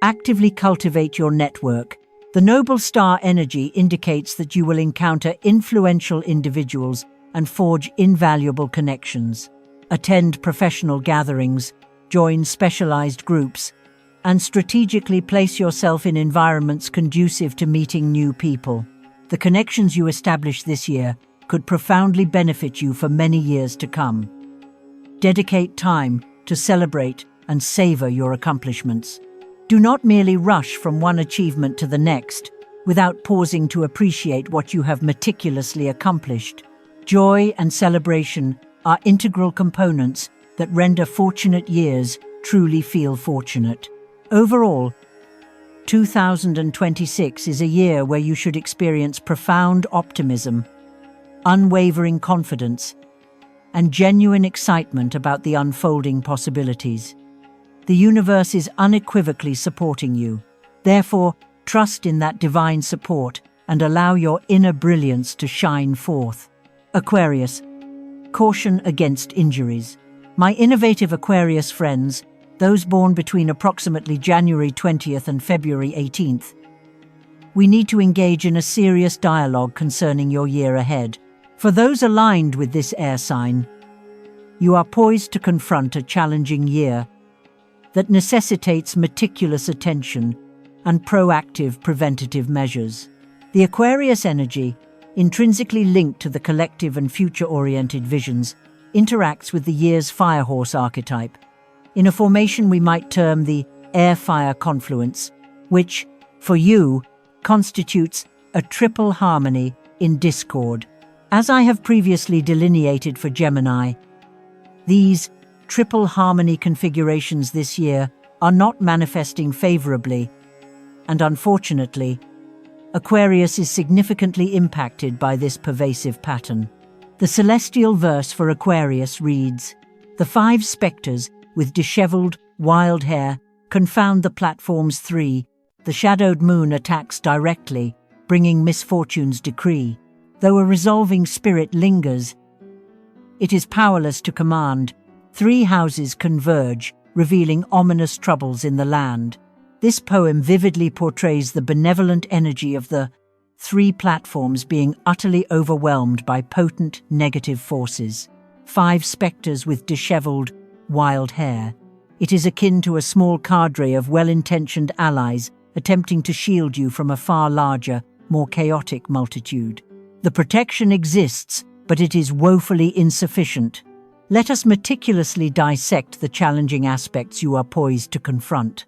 Actively cultivate your network. The noble star energy indicates that you will encounter influential individuals and forge invaluable connections. Attend professional gatherings, join specialized groups, and strategically place yourself in environments conducive to meeting new people. The connections you establish this year could profoundly benefit you for many years to come. Dedicate time to celebrate and savor your accomplishments. Do not merely rush from one achievement to the next without pausing to appreciate what you have meticulously accomplished. Joy and celebration are integral components that render fortunate years truly feel fortunate. Overall, 2026 is a year where you should experience profound optimism, unwavering confidence, and genuine excitement about the unfolding possibilities. The universe is unequivocally supporting you. Therefore, trust in that divine support and allow your inner brilliance to shine forth. Aquarius, caution against injuries. My innovative Aquarius friends, those born between approximately January 20th and February 18th, we need to engage in a serious dialogue concerning your year ahead. For those aligned with this air sign, you are poised to confront a challenging year that necessitates meticulous attention and proactive preventative measures. The Aquarius energy, intrinsically linked to the collective and future-oriented visions, interacts with the year's firehorse archetype, in a formation we might term the air-fire confluence, which, for you, constitutes a triple harmony in discord. As I have previously delineated for Gemini, these triple harmony configurations this year are not manifesting favorably, and unfortunately, Aquarius is significantly impacted by this pervasive pattern. The celestial verse for Aquarius reads, "The 5 spectres with disheveled, wild hair confound the platform's 3. The shadowed moon attacks directly, bringing misfortune's decree. Though a resolving spirit lingers, it is powerless to command. 3 houses converge, revealing ominous troubles in the land." This poem vividly portrays the benevolent energy of the 3 platforms being utterly overwhelmed by potent negative forces. 5 spectres with disheveled, wild hair. It is akin to a small cadre of well-intentioned allies attempting to shield you from a far larger, more chaotic multitude. The protection exists, but it is woefully insufficient. Let us meticulously dissect the challenging aspects you are poised to confront.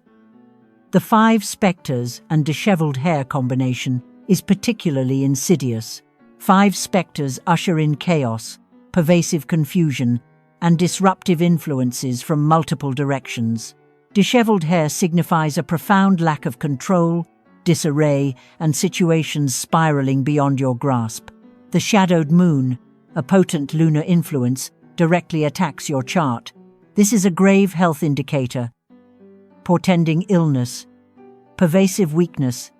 The 5 spectres and disheveled hair combination is particularly insidious. 5 spectres usher in chaos, pervasive confusion, and disruptive influences from multiple directions. Disheveled hair signifies a profound lack of control, disarray, and situations spiraling beyond your grasp. The shadowed moon, a potent lunar influence, directly attacks your chart. This is a grave health indicator, portending illness, pervasive weakness,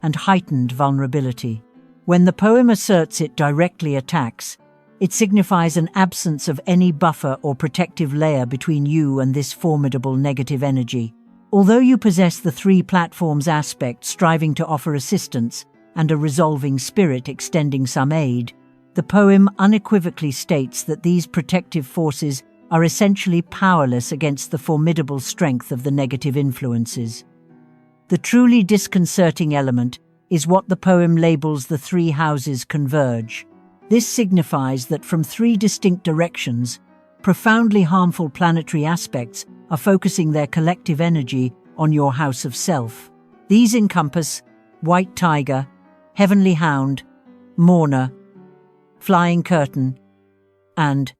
and heightened vulnerability. When the poem asserts it directly attacks, it signifies an absence of any buffer or protective layer between you and this formidable negative energy. Although you possess the 3 platforms aspect striving to offer assistance and a resolving spirit extending some aid, the poem unequivocally states that these protective forces are essentially powerless against the formidable strength of the negative influences. The truly disconcerting element is what the poem labels the 3 houses converge. This signifies that from 3 distinct directions, profoundly harmful planetary aspects are focusing their collective energy on your house of self. These encompass White Tiger, Heavenly Hound, Mourner, Flying Curtain, and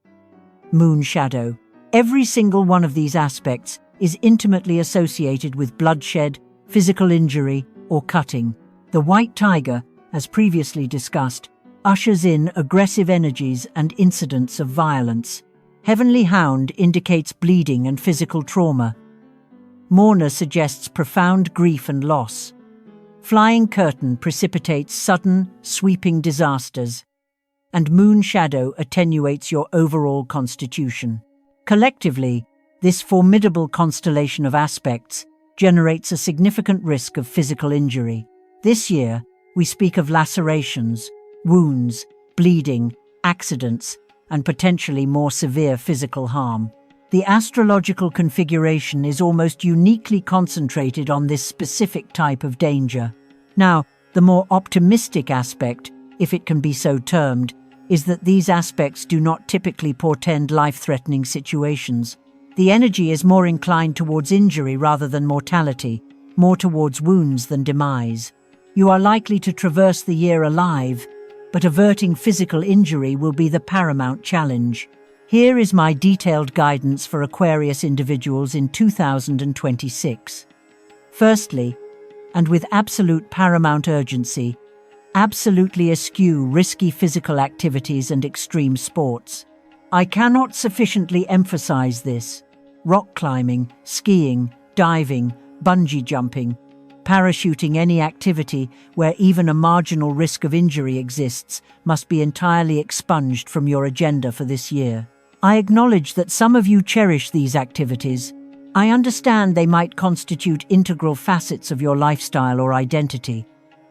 Moon Shadow. Every single one of these aspects is intimately associated with bloodshed, physical injury, or cutting. The White Tiger, as previously discussed, ushers in aggressive energies and incidents of violence. Heavenly Hound indicates bleeding and physical trauma. Mourner suggests profound grief and loss. Flying Curtain precipitates sudden, sweeping disasters. And Moon Shadow attenuates your overall constitution. Collectively, this formidable constellation of aspects generates a significant risk of physical injury. This year, we speak of lacerations, wounds, bleeding, accidents, and potentially more severe physical harm. The astrological configuration is almost uniquely concentrated on this specific type of danger. Now, the more optimistic aspect, if it can be so termed, is that these aspects do not typically portend life-threatening situations. The energy is more inclined towards injury rather than mortality, more towards wounds than demise. You are likely to traverse the year alive, but averting physical injury will be the paramount challenge. Here is my detailed guidance for Aquarius individuals in 2026. Firstly, and with absolute paramount urgency, absolutely eschew risky physical activities and extreme sports. I cannot sufficiently emphasize this. Rock climbing, skiing, diving, bungee jumping, parachuting, any activity where even a marginal risk of injury exists must be entirely expunged from your agenda for this year. I acknowledge that some of you cherish these activities. I understand they might constitute integral facets of your lifestyle or identity,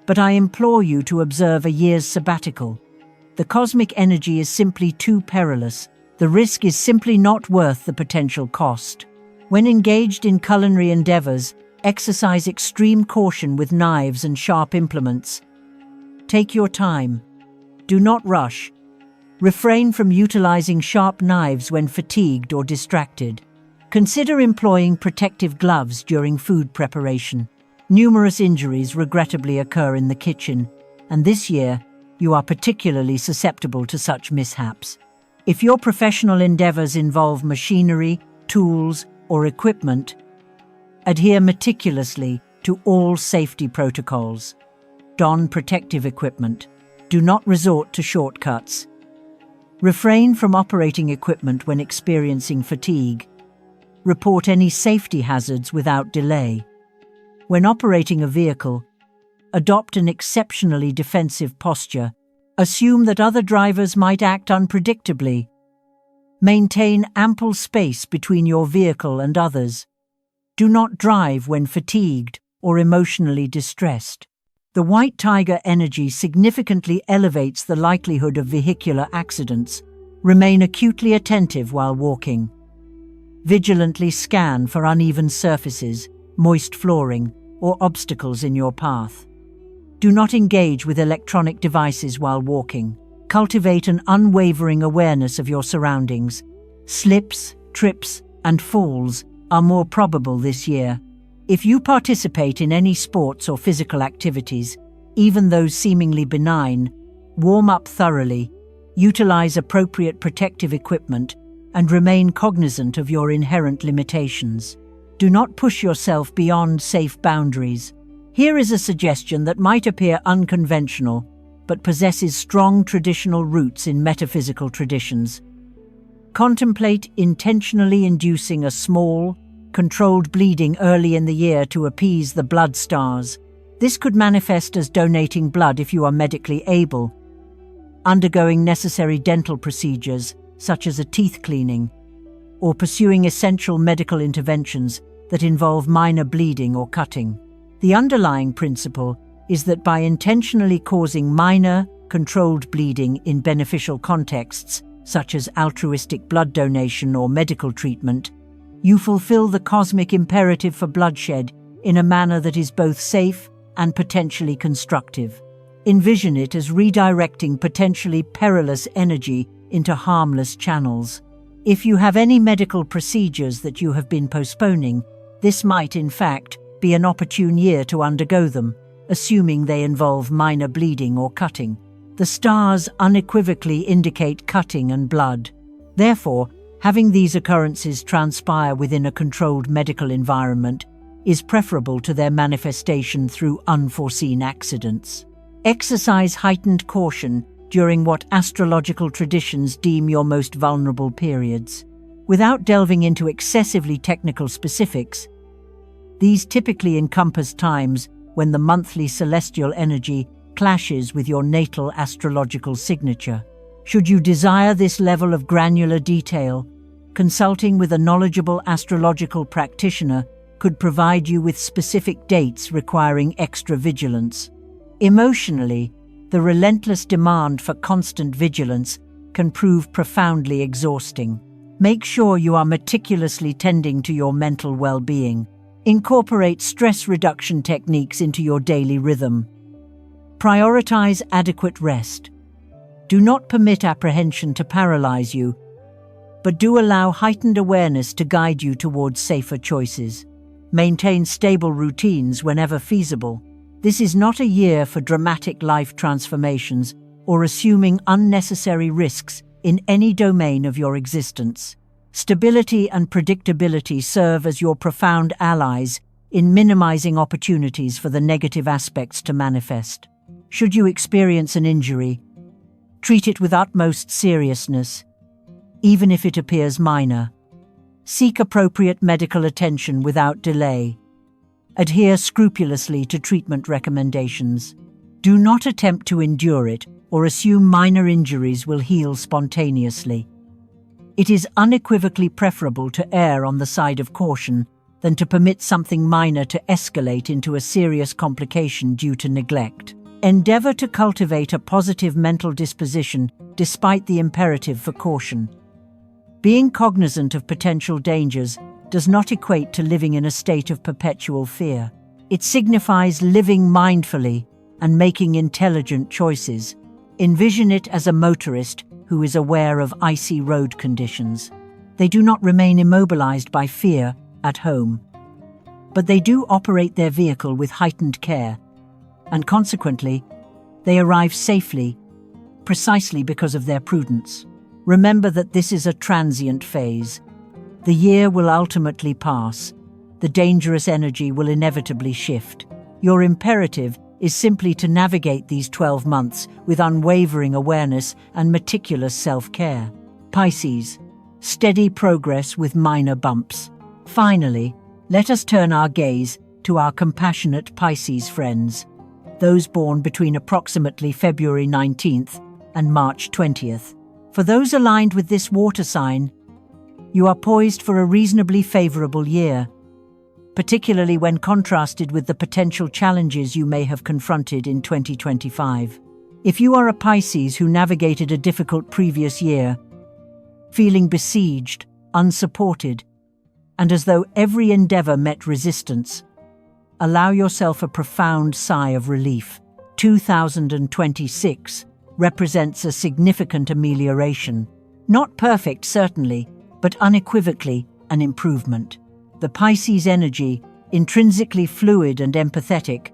but I implore you to observe a year's sabbatical. The cosmic energy is simply too perilous. The risk is simply not worth the potential cost. When engaged in culinary endeavors, exercise extreme caution with knives and sharp implements. Take your time. Do not rush. Refrain from utilizing sharp knives when fatigued or distracted. Consider employing protective gloves during food preparation. Numerous injuries regrettably occur in the kitchen, and this year, you are particularly susceptible to such mishaps. If your professional endeavors involve machinery, tools, or equipment, adhere meticulously to all safety protocols. Don protective equipment. Do not resort to shortcuts. Refrain from operating equipment when experiencing fatigue. Report any safety hazards without delay. When operating a vehicle, adopt an exceptionally defensive posture. Assume that other drivers might act unpredictably. Maintain ample space between your vehicle and others. Do not drive when fatigued or emotionally distressed. The White Tiger energy significantly elevates the likelihood of vehicular accidents. Remain acutely attentive while walking. Vigilantly scan for uneven surfaces, moist flooring, or obstacles in your path. Do not engage with electronic devices while walking. Cultivate an unwavering awareness of your surroundings. Slips, trips, and falls are more probable this year. If you participate in any sports or physical activities, even those seemingly benign, warm up thoroughly, utilize appropriate protective equipment, and remain cognizant of your inherent limitations. Do not push yourself beyond safe boundaries. Here is a suggestion that might appear unconventional, but possesses strong traditional roots in metaphysical traditions. Contemplate intentionally inducing a small, controlled bleeding early in the year to appease the blood stars. This could manifest as donating blood if you are medically able, undergoing necessary dental procedures, such as a teeth cleaning, or pursuing essential medical interventions that involve minor bleeding or cutting. The underlying principle is that by intentionally causing minor, controlled bleeding in beneficial contexts, such as altruistic blood donation or medical treatment, you fulfill the cosmic imperative for bloodshed in a manner that is both safe and potentially constructive. Envision it as redirecting potentially perilous energy into harmless channels. If you have any medical procedures that you have been postponing, this might, in fact, be an opportune year to undergo them, assuming they involve minor bleeding or cutting. The stars unequivocally indicate cutting and blood. Therefore, having these occurrences transpire within a controlled medical environment is preferable to their manifestation through unforeseen accidents. Exercise heightened caution during what astrological traditions deem your most vulnerable periods. Without delving into excessively technical specifics, these typically encompass times when the monthly celestial energy clashes with your natal astrological signature. Should you desire this level of granular detail, consulting with a knowledgeable astrological practitioner could provide you with specific dates requiring extra vigilance. Emotionally, the relentless demand for constant vigilance can prove profoundly exhausting. Make sure you are meticulously tending to your mental well-being. Incorporate stress reduction techniques into your daily rhythm. Prioritize adequate rest. Do not permit apprehension to paralyze you, but do allow heightened awareness to guide you towards safer choices. Maintain stable routines whenever feasible. This is not a year for dramatic life transformations or assuming unnecessary risks in any domain of your existence. Stability and predictability serve as your profound allies in minimizing opportunities for the negative aspects to manifest. Should you experience an injury, treat it with utmost seriousness, even if it appears minor. Seek appropriate medical attention without delay. Adhere scrupulously to treatment recommendations. Do not attempt to endure it or assume minor injuries will heal spontaneously. It is unequivocally preferable to err on the side of caution than to permit something minor to escalate into a serious complication due to neglect. Endeavor to cultivate a positive mental disposition despite the imperative for caution. Being cognizant of potential dangers does not equate to living in a state of perpetual fear. It signifies living mindfully and making intelligent choices. Envision it as a motorist who is aware of icy road conditions. They do not remain immobilized by fear at home, but they do operate their vehicle with heightened care, and consequently, they arrive safely, precisely because of their prudence. Remember that this is a transient phase. The year will ultimately pass. The dangerous energy will inevitably shift. Your imperative is simply to navigate these 12 months with unwavering awareness and meticulous self-care. Pisces, steady progress with minor bumps. Finally, let us turn our gaze to our compassionate Pisces friends, those born between approximately February 19th and March 20th. For those aligned with this water sign, you are poised for a reasonably favorable year, particularly when contrasted with the potential challenges you may have confronted in 2025. If you are a Pisces who navigated a difficult previous year, feeling besieged, unsupported, and as though every endeavor met resistance, allow yourself a profound sigh of relief. 2026 represents a significant amelioration. Not perfect, certainly, but unequivocally an improvement. The Pisces energy, intrinsically fluid and empathetic,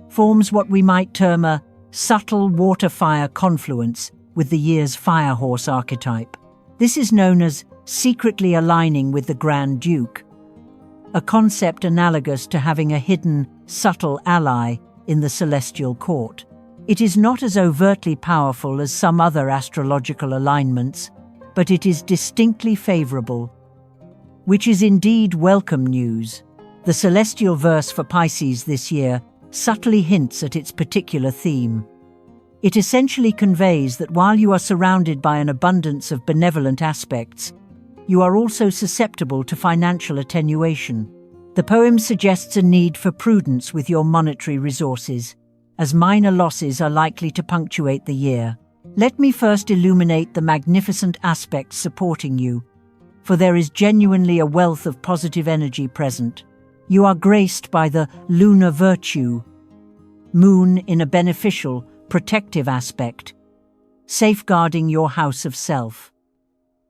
forms what we might term a subtle water-fire confluence with the year's firehorse archetype. This is known as secretly aligning with the Grand Duke, a concept analogous to having a hidden, subtle ally in the celestial court. It is not as overtly powerful as some other astrological alignments, but it is distinctly favorable, which is indeed welcome news. The celestial verse for Pisces this year subtly hints at its particular theme. It essentially conveys that while you are surrounded by an abundance of benevolent aspects, you are also susceptible to financial attenuation. The poem suggests a need for prudence with your monetary resources, as minor losses are likely to punctuate the year. Let me first illuminate the magnificent aspects supporting you, for there is genuinely a wealth of positive energy present. You are graced by the lunar virtue, moon in a beneficial, protective aspect, safeguarding your house of self.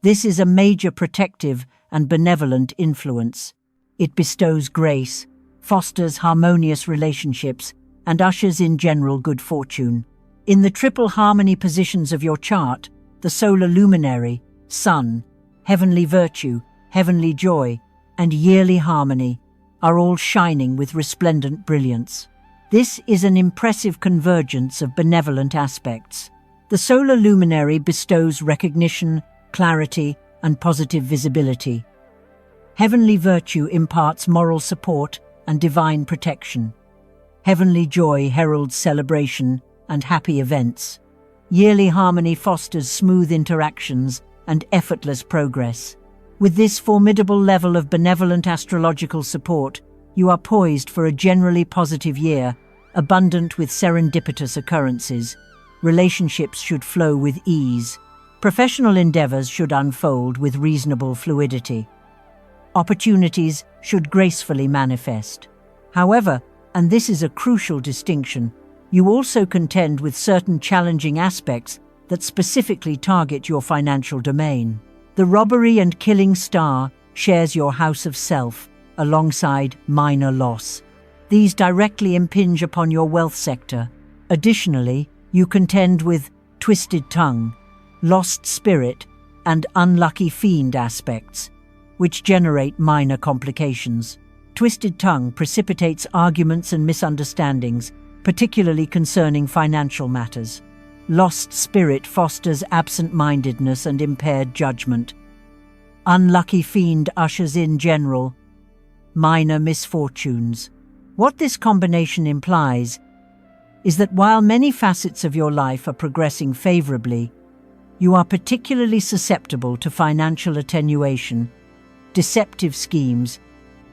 This is a major protective and benevolent influence. It bestows grace, fosters harmonious relationships, and ushers in general good fortune. In the triple harmony positions of your chart, the solar luminary, sun, heavenly virtue, heavenly joy, and yearly harmony are all shining with resplendent brilliance. This is an impressive convergence of benevolent aspects. The solar luminary bestows recognition, clarity, and positive visibility. Heavenly virtue imparts moral support and divine protection. Heavenly joy heralds celebration and happy events. Yearly harmony fosters smooth interactions and effortless progress. With this formidable level of benevolent astrological support, you are poised for a generally positive year, abundant with serendipitous occurrences. Relationships should flow with ease. Professional endeavors should unfold with reasonable fluidity. Opportunities should gracefully manifest. However, and this is a crucial distinction, you also contend with certain challenging aspects that specifically target your financial domain. The robbery and killing star shares your house of self, alongside minor loss. These directly impinge upon your wealth sector. Additionally, you contend with twisted tongue, lost spirit, and unlucky fiend aspects, which generate minor complications. Twisted tongue precipitates arguments and misunderstandings, particularly concerning financial matters. Lost spirit fosters absent-mindedness and impaired judgment. Unlucky fiend ushers in general minor misfortunes. What this combination implies is that while many facets of your life are progressing favorably, you are particularly susceptible to financial attenuation, deceptive schemes,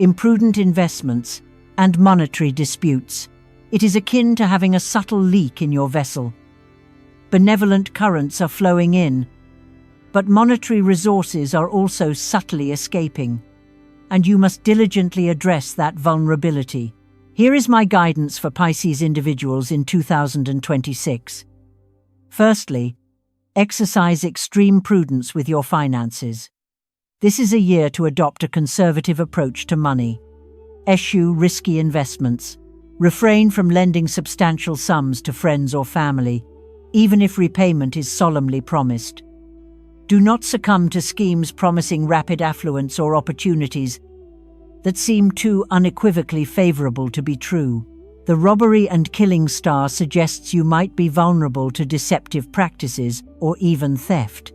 imprudent investments, and monetary disputes. It is akin to having a subtle leak in your vessel. Benevolent currents are flowing in, but monetary resources are also subtly escaping, and you must diligently address that vulnerability. Here is my guidance for Pisces individuals in 2026. Firstly, exercise extreme prudence with your finances. This is a year to adopt a conservative approach to money. Eschew risky investments. Refrain from lending substantial sums to friends or family, even if repayment is solemnly promised. Do not succumb to schemes promising rapid affluence or opportunities that seem too unequivocally favorable to be true. The robbery and killing star suggests you might be vulnerable to deceptive practices or even theft.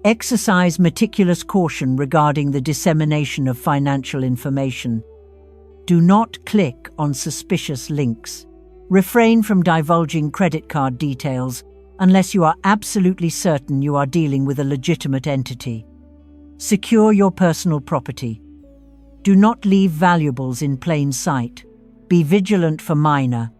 Exercise meticulous caution regarding the dissemination of financial information. Do not click on suspicious links. Refrain from divulging credit card details unless you are absolutely certain you are dealing with a legitimate entity. Secure your personal property. Do not leave valuables in plain sight. Be vigilant for minor,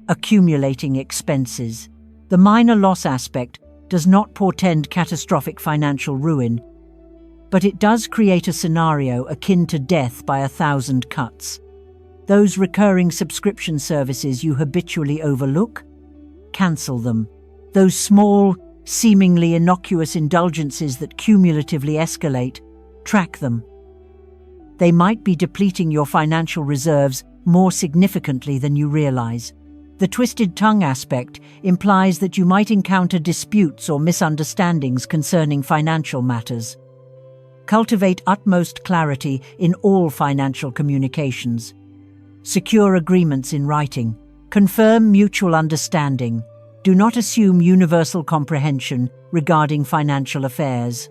accumulating expenses. The minor loss aspect does not portend catastrophic financial ruin, but it does create a scenario akin to death by 1,000 cuts. Those recurring subscription services you habitually overlook? Cancel them. Those small, seemingly innocuous indulgences that cumulatively escalate, track them. They might be depleting your financial reserves more significantly than you realize. The twisted tongue aspect implies that you might encounter disputes or misunderstandings concerning financial matters. Cultivate utmost clarity in all financial communications. Secure agreements in writing. Confirm mutual understanding. Do not assume universal comprehension regarding financial affairs.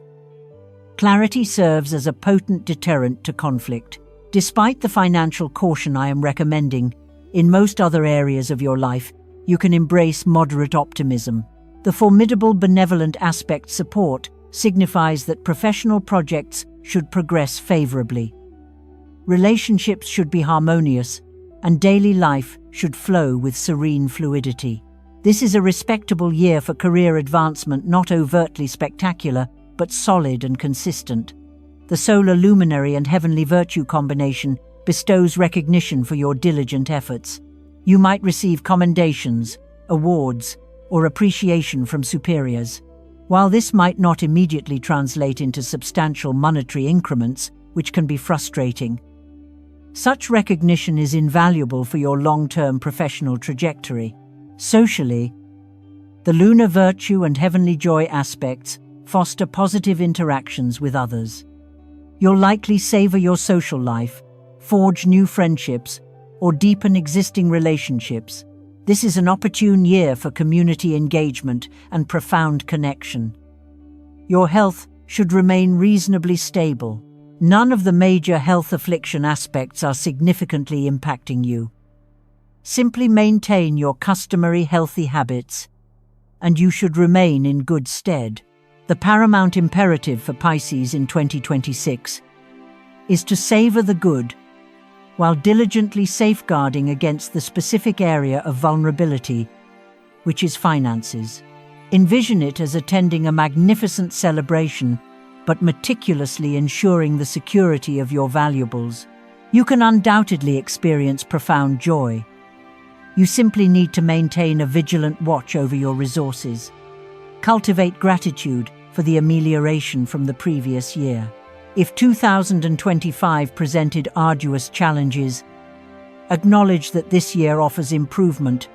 Clarity serves as a potent deterrent to conflict. Despite the financial caution I am recommending, in most other areas of your life, you can embrace moderate optimism. The formidable benevolent aspect support signifies that professional projects should progress favorably. Relationships should be harmonious, and daily life should flow with serene fluidity. This is a respectable year for career advancement, not overtly spectacular, but solid and consistent. The solar luminary and heavenly virtue combination bestows recognition for your diligent efforts. You might receive commendations, awards, or appreciation from superiors. While this might not immediately translate into substantial monetary increments, which can be frustrating, such recognition is invaluable for your long-term professional trajectory. Socially, the lunar virtue and heavenly joy aspects foster positive interactions with others. You'll likely savor your social life, forge new friendships, or deepen existing relationships. This is an opportune year for community engagement and profound connection. Your health should remain reasonably stable. None of the major health affliction aspects are significantly impacting you. Simply maintain your customary healthy habits, and you should remain in good stead. The paramount imperative for Pisces in 2026 is to savor the good while diligently safeguarding against the specific area of vulnerability, which is finances. Envision it as attending a magnificent celebration, but meticulously ensuring the security of your valuables. You can undoubtedly experience profound joy. You simply need to maintain a vigilant watch over your resources. Cultivate gratitude for the amelioration from the previous year. If 2025 presented arduous challenges, acknowledge that this year offers improvement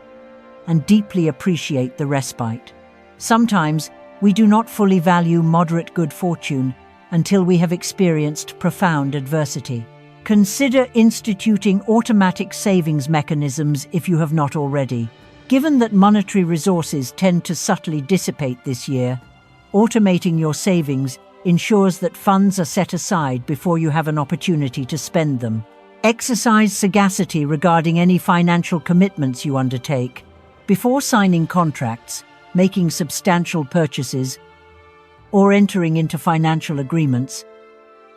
and deeply appreciate the respite. Sometimes, we do not fully value moderate good fortune until we have experienced profound adversity. Consider instituting automatic savings mechanisms if you have not already. Given that monetary resources tend to subtly dissipate this year, automating your savings ensures that funds are set aside before you have an opportunity to spend them. Exercise sagacity regarding any financial commitments you undertake. Before signing contracts, making substantial purchases, or entering into financial agreements,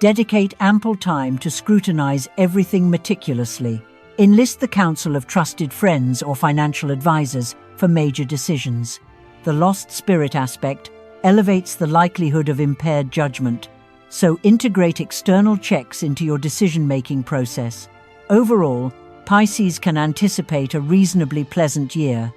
dedicate ample time to scrutinize everything meticulously. Enlist the counsel of trusted friends or financial advisors for major decisions. The lost spirit aspect elevates the likelihood of impaired judgment, so integrate external checks into your decision-making process. Overall, Pisces can anticipate a reasonably pleasant year,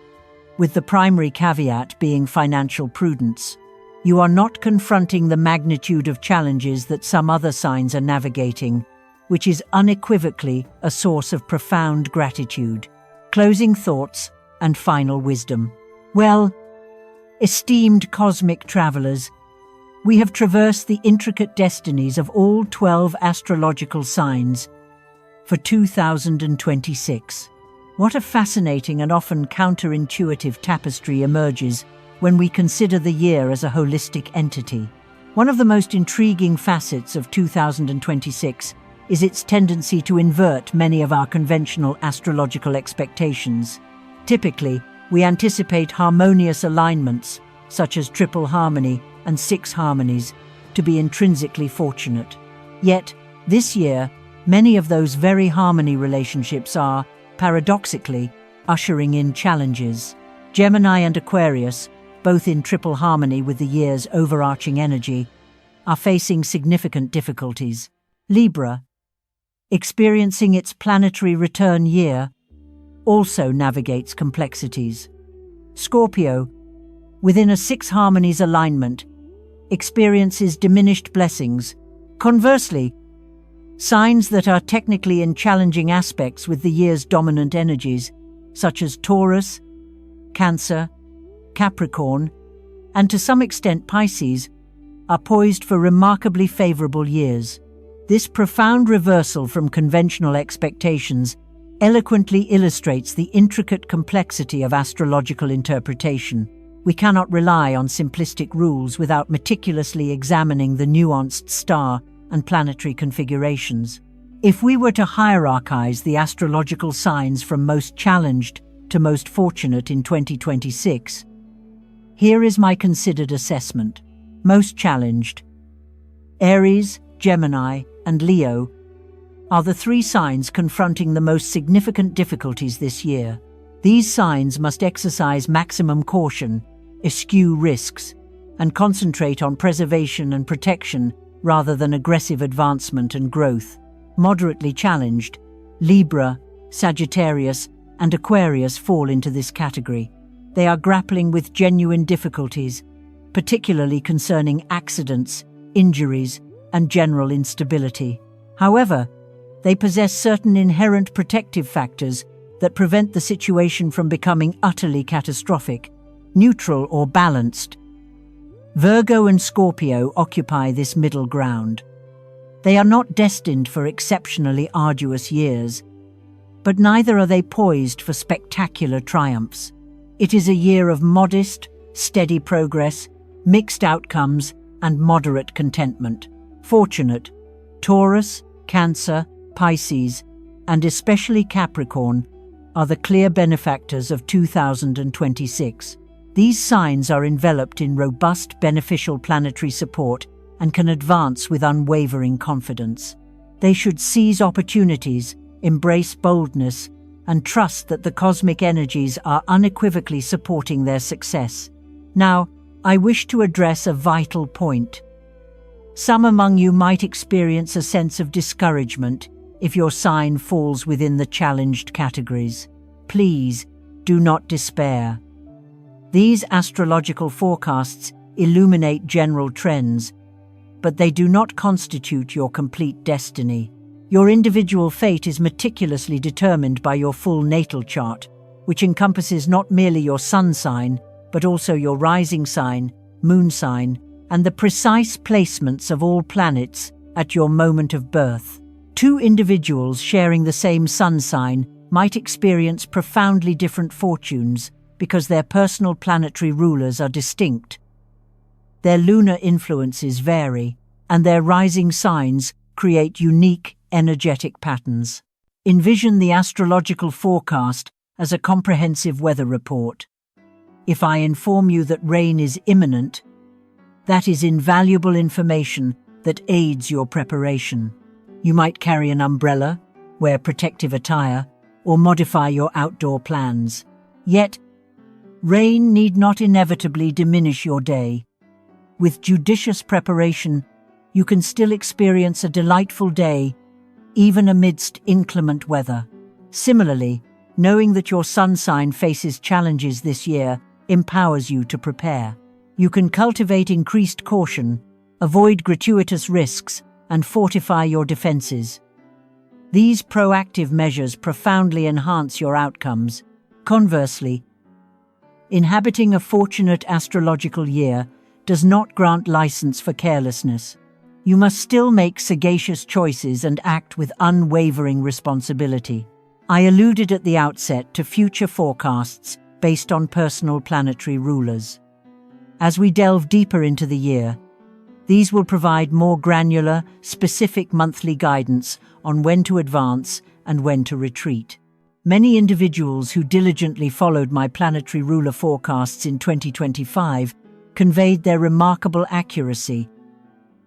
with the primary caveat being financial prudence. You are not confronting the magnitude of challenges that some other signs are navigating, which is unequivocally a source of profound gratitude. Closing thoughts and final wisdom. Well, esteemed cosmic travelers, we have traversed the intricate destinies of all 12 astrological signs for 2026. What a fascinating and often counterintuitive tapestry emerges when we consider the year as a holistic entity. One of the most intriguing facets of 2026 is its tendency to invert many of our conventional astrological expectations. Typically, we anticipate harmonious alignments, such as triple harmony and six harmonies, to be intrinsically fortunate. Yet, this year, many of those very harmony relationships are, paradoxically, ushering in challenges. Gemini and Aquarius, both in triple harmony with the year's overarching energy, are facing significant difficulties. Libra, experiencing its planetary return year, also navigates complexities. Scorpio, within a six harmonies alignment, experiences diminished blessings. Conversely, signs that are technically in challenging aspects with the year's dominant energies, such as Taurus, Cancer, Capricorn, and to some extent Pisces, are poised for remarkably favorable years. This profound reversal from conventional expectations eloquently illustrates the intricate complexity of astrological interpretation. We cannot rely on simplistic rules without meticulously examining the nuanced star and planetary configurations. If we were to hierarchize the astrological signs from most challenged to most fortunate in 2026, here is my considered assessment. Most challenged. Aries, Gemini, and Leo are the three signs confronting the most significant difficulties this year. These signs must exercise maximum caution, eschew risks, and concentrate on preservation and protection rather than aggressive advancement and growth. Moderately challenged, Libra, Sagittarius, and Aquarius fall into this category. They are grappling with genuine difficulties, particularly concerning accidents, injuries, and general instability. However, they possess certain inherent protective factors that prevent the situation from becoming utterly catastrophic, neutral or balanced. Virgo and Scorpio occupy this middle ground. They are not destined for exceptionally arduous years, but neither are they poised for spectacular triumphs. It is a year of modest, steady progress, mixed outcomes, and moderate contentment. Fortunate, Taurus, Cancer, Pisces, and especially Capricorn are the clear benefactors of 2026. These signs are enveloped in robust beneficial planetary support and can advance with unwavering confidence. They should seize opportunities, embrace boldness, and trust that the cosmic energies are unequivocally supporting their success. Now, I wish to address a vital point. Some among you might experience a sense of discouragement if your sign falls within the challenged categories. Please, do not despair. These astrological forecasts illuminate general trends, but they do not constitute your complete destiny. Your individual fate is meticulously determined by your full natal chart, which encompasses not merely your sun sign, but also your rising sign, moon sign, and the precise placements of all planets at your moment of birth. Two individuals sharing the same sun sign might experience profoundly different fortunes because their personal planetary rulers are distinct. Their lunar influences vary, and their rising signs create unique, energetic patterns. Envision the astrological forecast as a comprehensive weather report. If I inform you that rain is imminent, that is invaluable information that aids your preparation. You might carry an umbrella, wear protective attire, or modify your outdoor plans. Yet, rain need not inevitably diminish your day. With judicious preparation, you can still experience a delightful day, even amidst inclement weather. Similarly, knowing that your sun sign faces challenges this year empowers you to prepare. You can cultivate increased caution, avoid gratuitous risks, and fortify your defenses. These proactive measures profoundly enhance your outcomes. Conversely, inhabiting a fortunate astrological year does not grant license for carelessness. You must still make sagacious choices and act with unwavering responsibility. I alluded at the outset to future forecasts based on personal planetary rulers. As we delve deeper into the year, these will provide more granular, specific monthly guidance on when to advance and when to retreat. Many individuals who diligently followed my planetary ruler forecasts in 2025 conveyed their remarkable accuracy,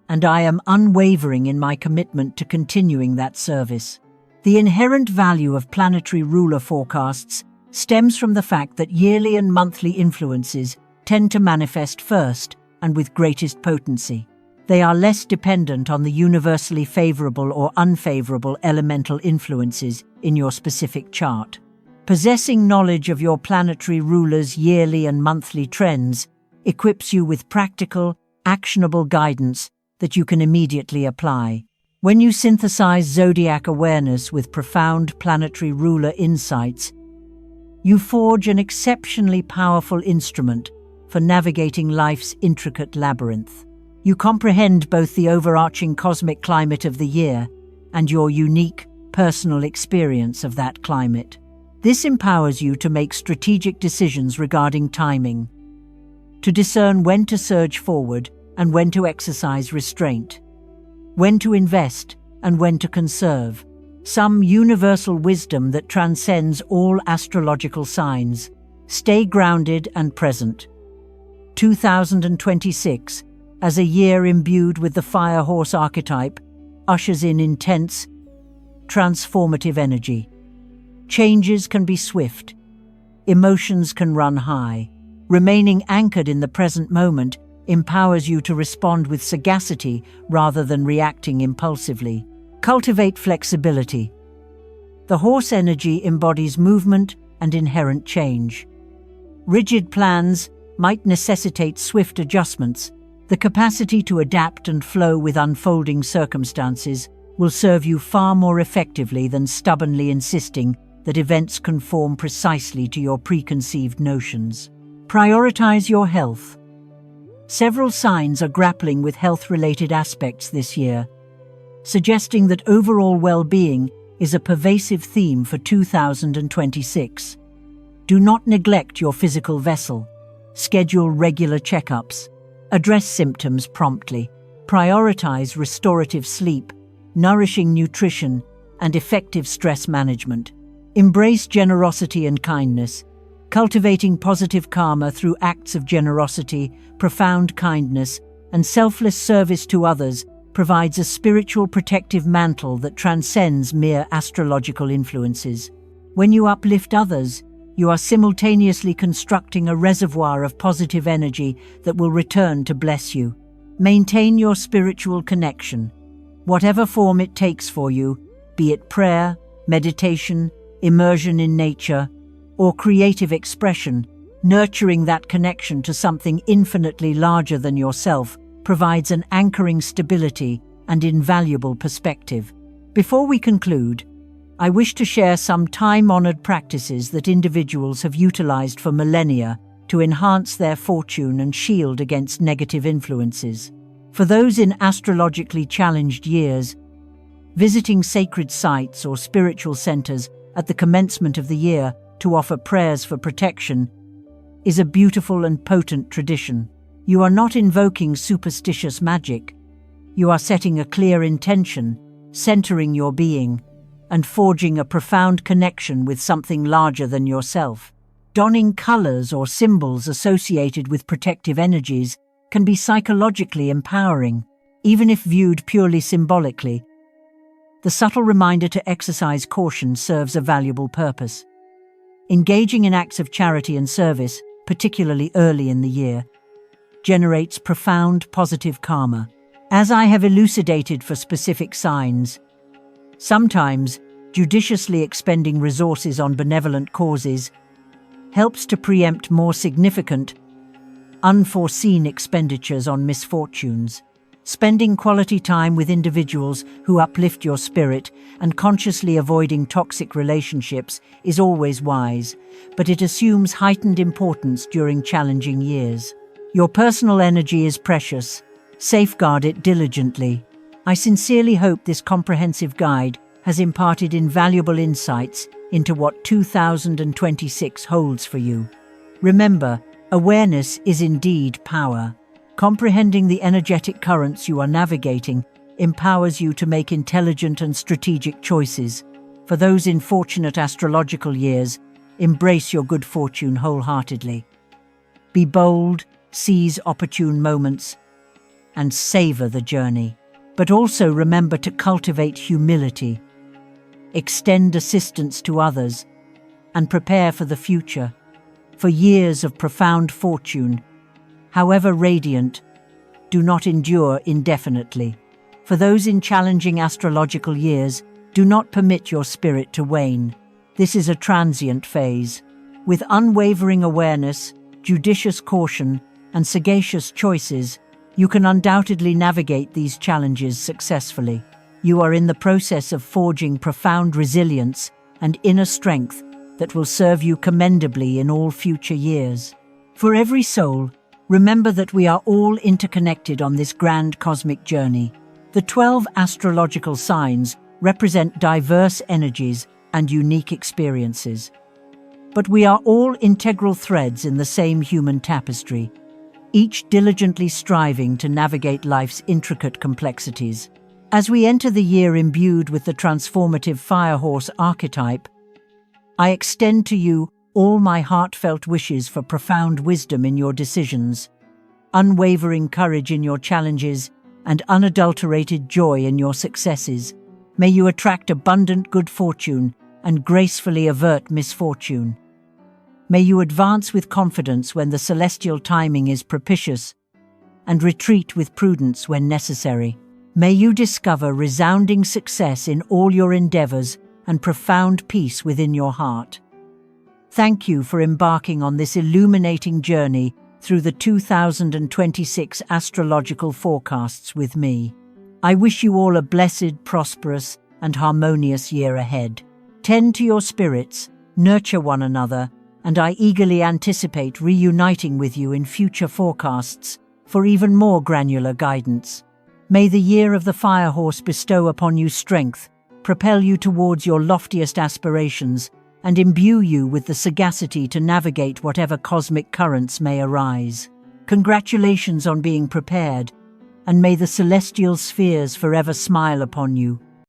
and I am unwavering in my commitment to continuing that service. The inherent value of planetary ruler forecasts stems from the fact that yearly and monthly influences tend to manifest first and with greatest potency. They are less dependent on the universally favorable or unfavorable elemental influences in your specific chart. Possessing knowledge of your planetary ruler's yearly and monthly trends equips you with practical, actionable guidance that you can immediately apply. When you synthesize zodiac awareness with profound planetary ruler insights, you forge an exceptionally powerful instrument for navigating life's intricate labyrinth. You comprehend both the overarching cosmic climate of the year and your unique, personal experience of that climate. This empowers you to make strategic decisions regarding timing, to discern when to surge forward and when to exercise restraint, when to invest and when to conserve. Some universal wisdom that transcends all astrological signs. Stay grounded and present. 2026, as a year imbued with the fire horse archetype, ushers in intense, transformative energy. Changes can be swift. Emotions can run high. Remaining anchored in the present moment empowers you to respond with sagacity rather than reacting impulsively. Cultivate flexibility. The horse energy embodies movement and inherent change. Rigid plans might necessitate swift adjustments, the capacity to adapt and flow with unfolding circumstances will serve you far more effectively than stubbornly insisting that events conform precisely to your preconceived notions. Prioritize your health. Several signs are grappling with health-related aspects this year, suggesting that overall well-being is a pervasive theme for 2026. Do not neglect your physical vessel. Schedule regular checkups. Address symptoms promptly. Prioritize restorative sleep, nourishing nutrition, and effective stress management. Embrace generosity and kindness, cultivating positive karma through acts of generosity, profound kindness, and selfless service to others provides a spiritual protective mantle that transcends mere astrological influences. When you uplift others, you are simultaneously constructing a reservoir of positive energy that will return to bless you. Maintain your spiritual connection, whatever form it takes for you, be it prayer, meditation, immersion in nature, or creative expression. Nurturing that connection to something infinitely larger than yourself provides an anchoring stability and invaluable perspective. Before we conclude, I wish to share some time-honored practices that individuals have utilized for millennia to enhance their fortune and shield against negative influences. For those in astrologically challenged years, visiting sacred sites or spiritual centers at the commencement of the year to offer prayers for protection is a beautiful and potent tradition. You are not invoking superstitious magic. You are setting a clear intention, centering your being, and forging a profound connection with something larger than yourself. Donning colors or symbols associated with protective energies can be psychologically empowering, even if viewed purely symbolically. The subtle reminder to exercise caution serves a valuable purpose. Engaging in acts of charity and service, particularly early in the year, generates profound positive karma. As I have elucidated for specific signs, sometimes judiciously expending resources on benevolent causes helps to preempt more significant, unforeseen expenditures on misfortunes. Spending quality time with individuals who uplift your spirit and consciously avoiding toxic relationships is always wise, but it assumes heightened importance during challenging years. Your personal energy is precious. Safeguard it diligently. I sincerely hope this comprehensive guide has imparted invaluable insights into what 2026 holds for you. Remember, awareness is indeed power. Comprehending the energetic currents you are navigating empowers you to make intelligent and strategic choices. For those in fortunate astrological years, embrace your good fortune wholeheartedly. Be bold, seize opportune moments, and savor the journey. But also remember to cultivate humility, extend assistance to others, and prepare for the future. For years of profound fortune, however radiant, do not endure indefinitely. For those in challenging astrological years, do not permit your spirit to wane. This is a transient phase. With unwavering awareness, judicious caution, and sagacious choices, you can undoubtedly navigate these challenges successfully. You are in the process of forging profound resilience and inner strength that will serve you commendably in all future years. For every soul, remember that we are all interconnected on this grand cosmic journey. The 12 astrological signs represent diverse energies and unique experiences. But we are all integral threads in the same human tapestry, each diligently striving to navigate life's intricate complexities. As we enter the year imbued with the transformative firehorse archetype, I extend to you all my heartfelt wishes for profound wisdom in your decisions, unwavering courage in your challenges, and unadulterated joy in your successes. May you attract abundant good fortune and gracefully avert misfortune. May you advance with confidence when the celestial timing is propitious, and retreat with prudence when necessary. May you discover resounding success in all your endeavors and profound peace within your heart. Thank you for embarking on this illuminating journey through the 2026 astrological forecasts with me. I wish you all a blessed, prosperous, and harmonious year ahead. Tend to your spirits, nurture one another, and I eagerly anticipate reuniting with you in future forecasts for even more granular guidance. May the year of the Fire Horse bestow upon you strength, propel you towards your loftiest aspirations, and imbue you with the sagacity to navigate whatever cosmic currents may arise. Congratulations on being prepared, and may the celestial spheres forever smile upon you.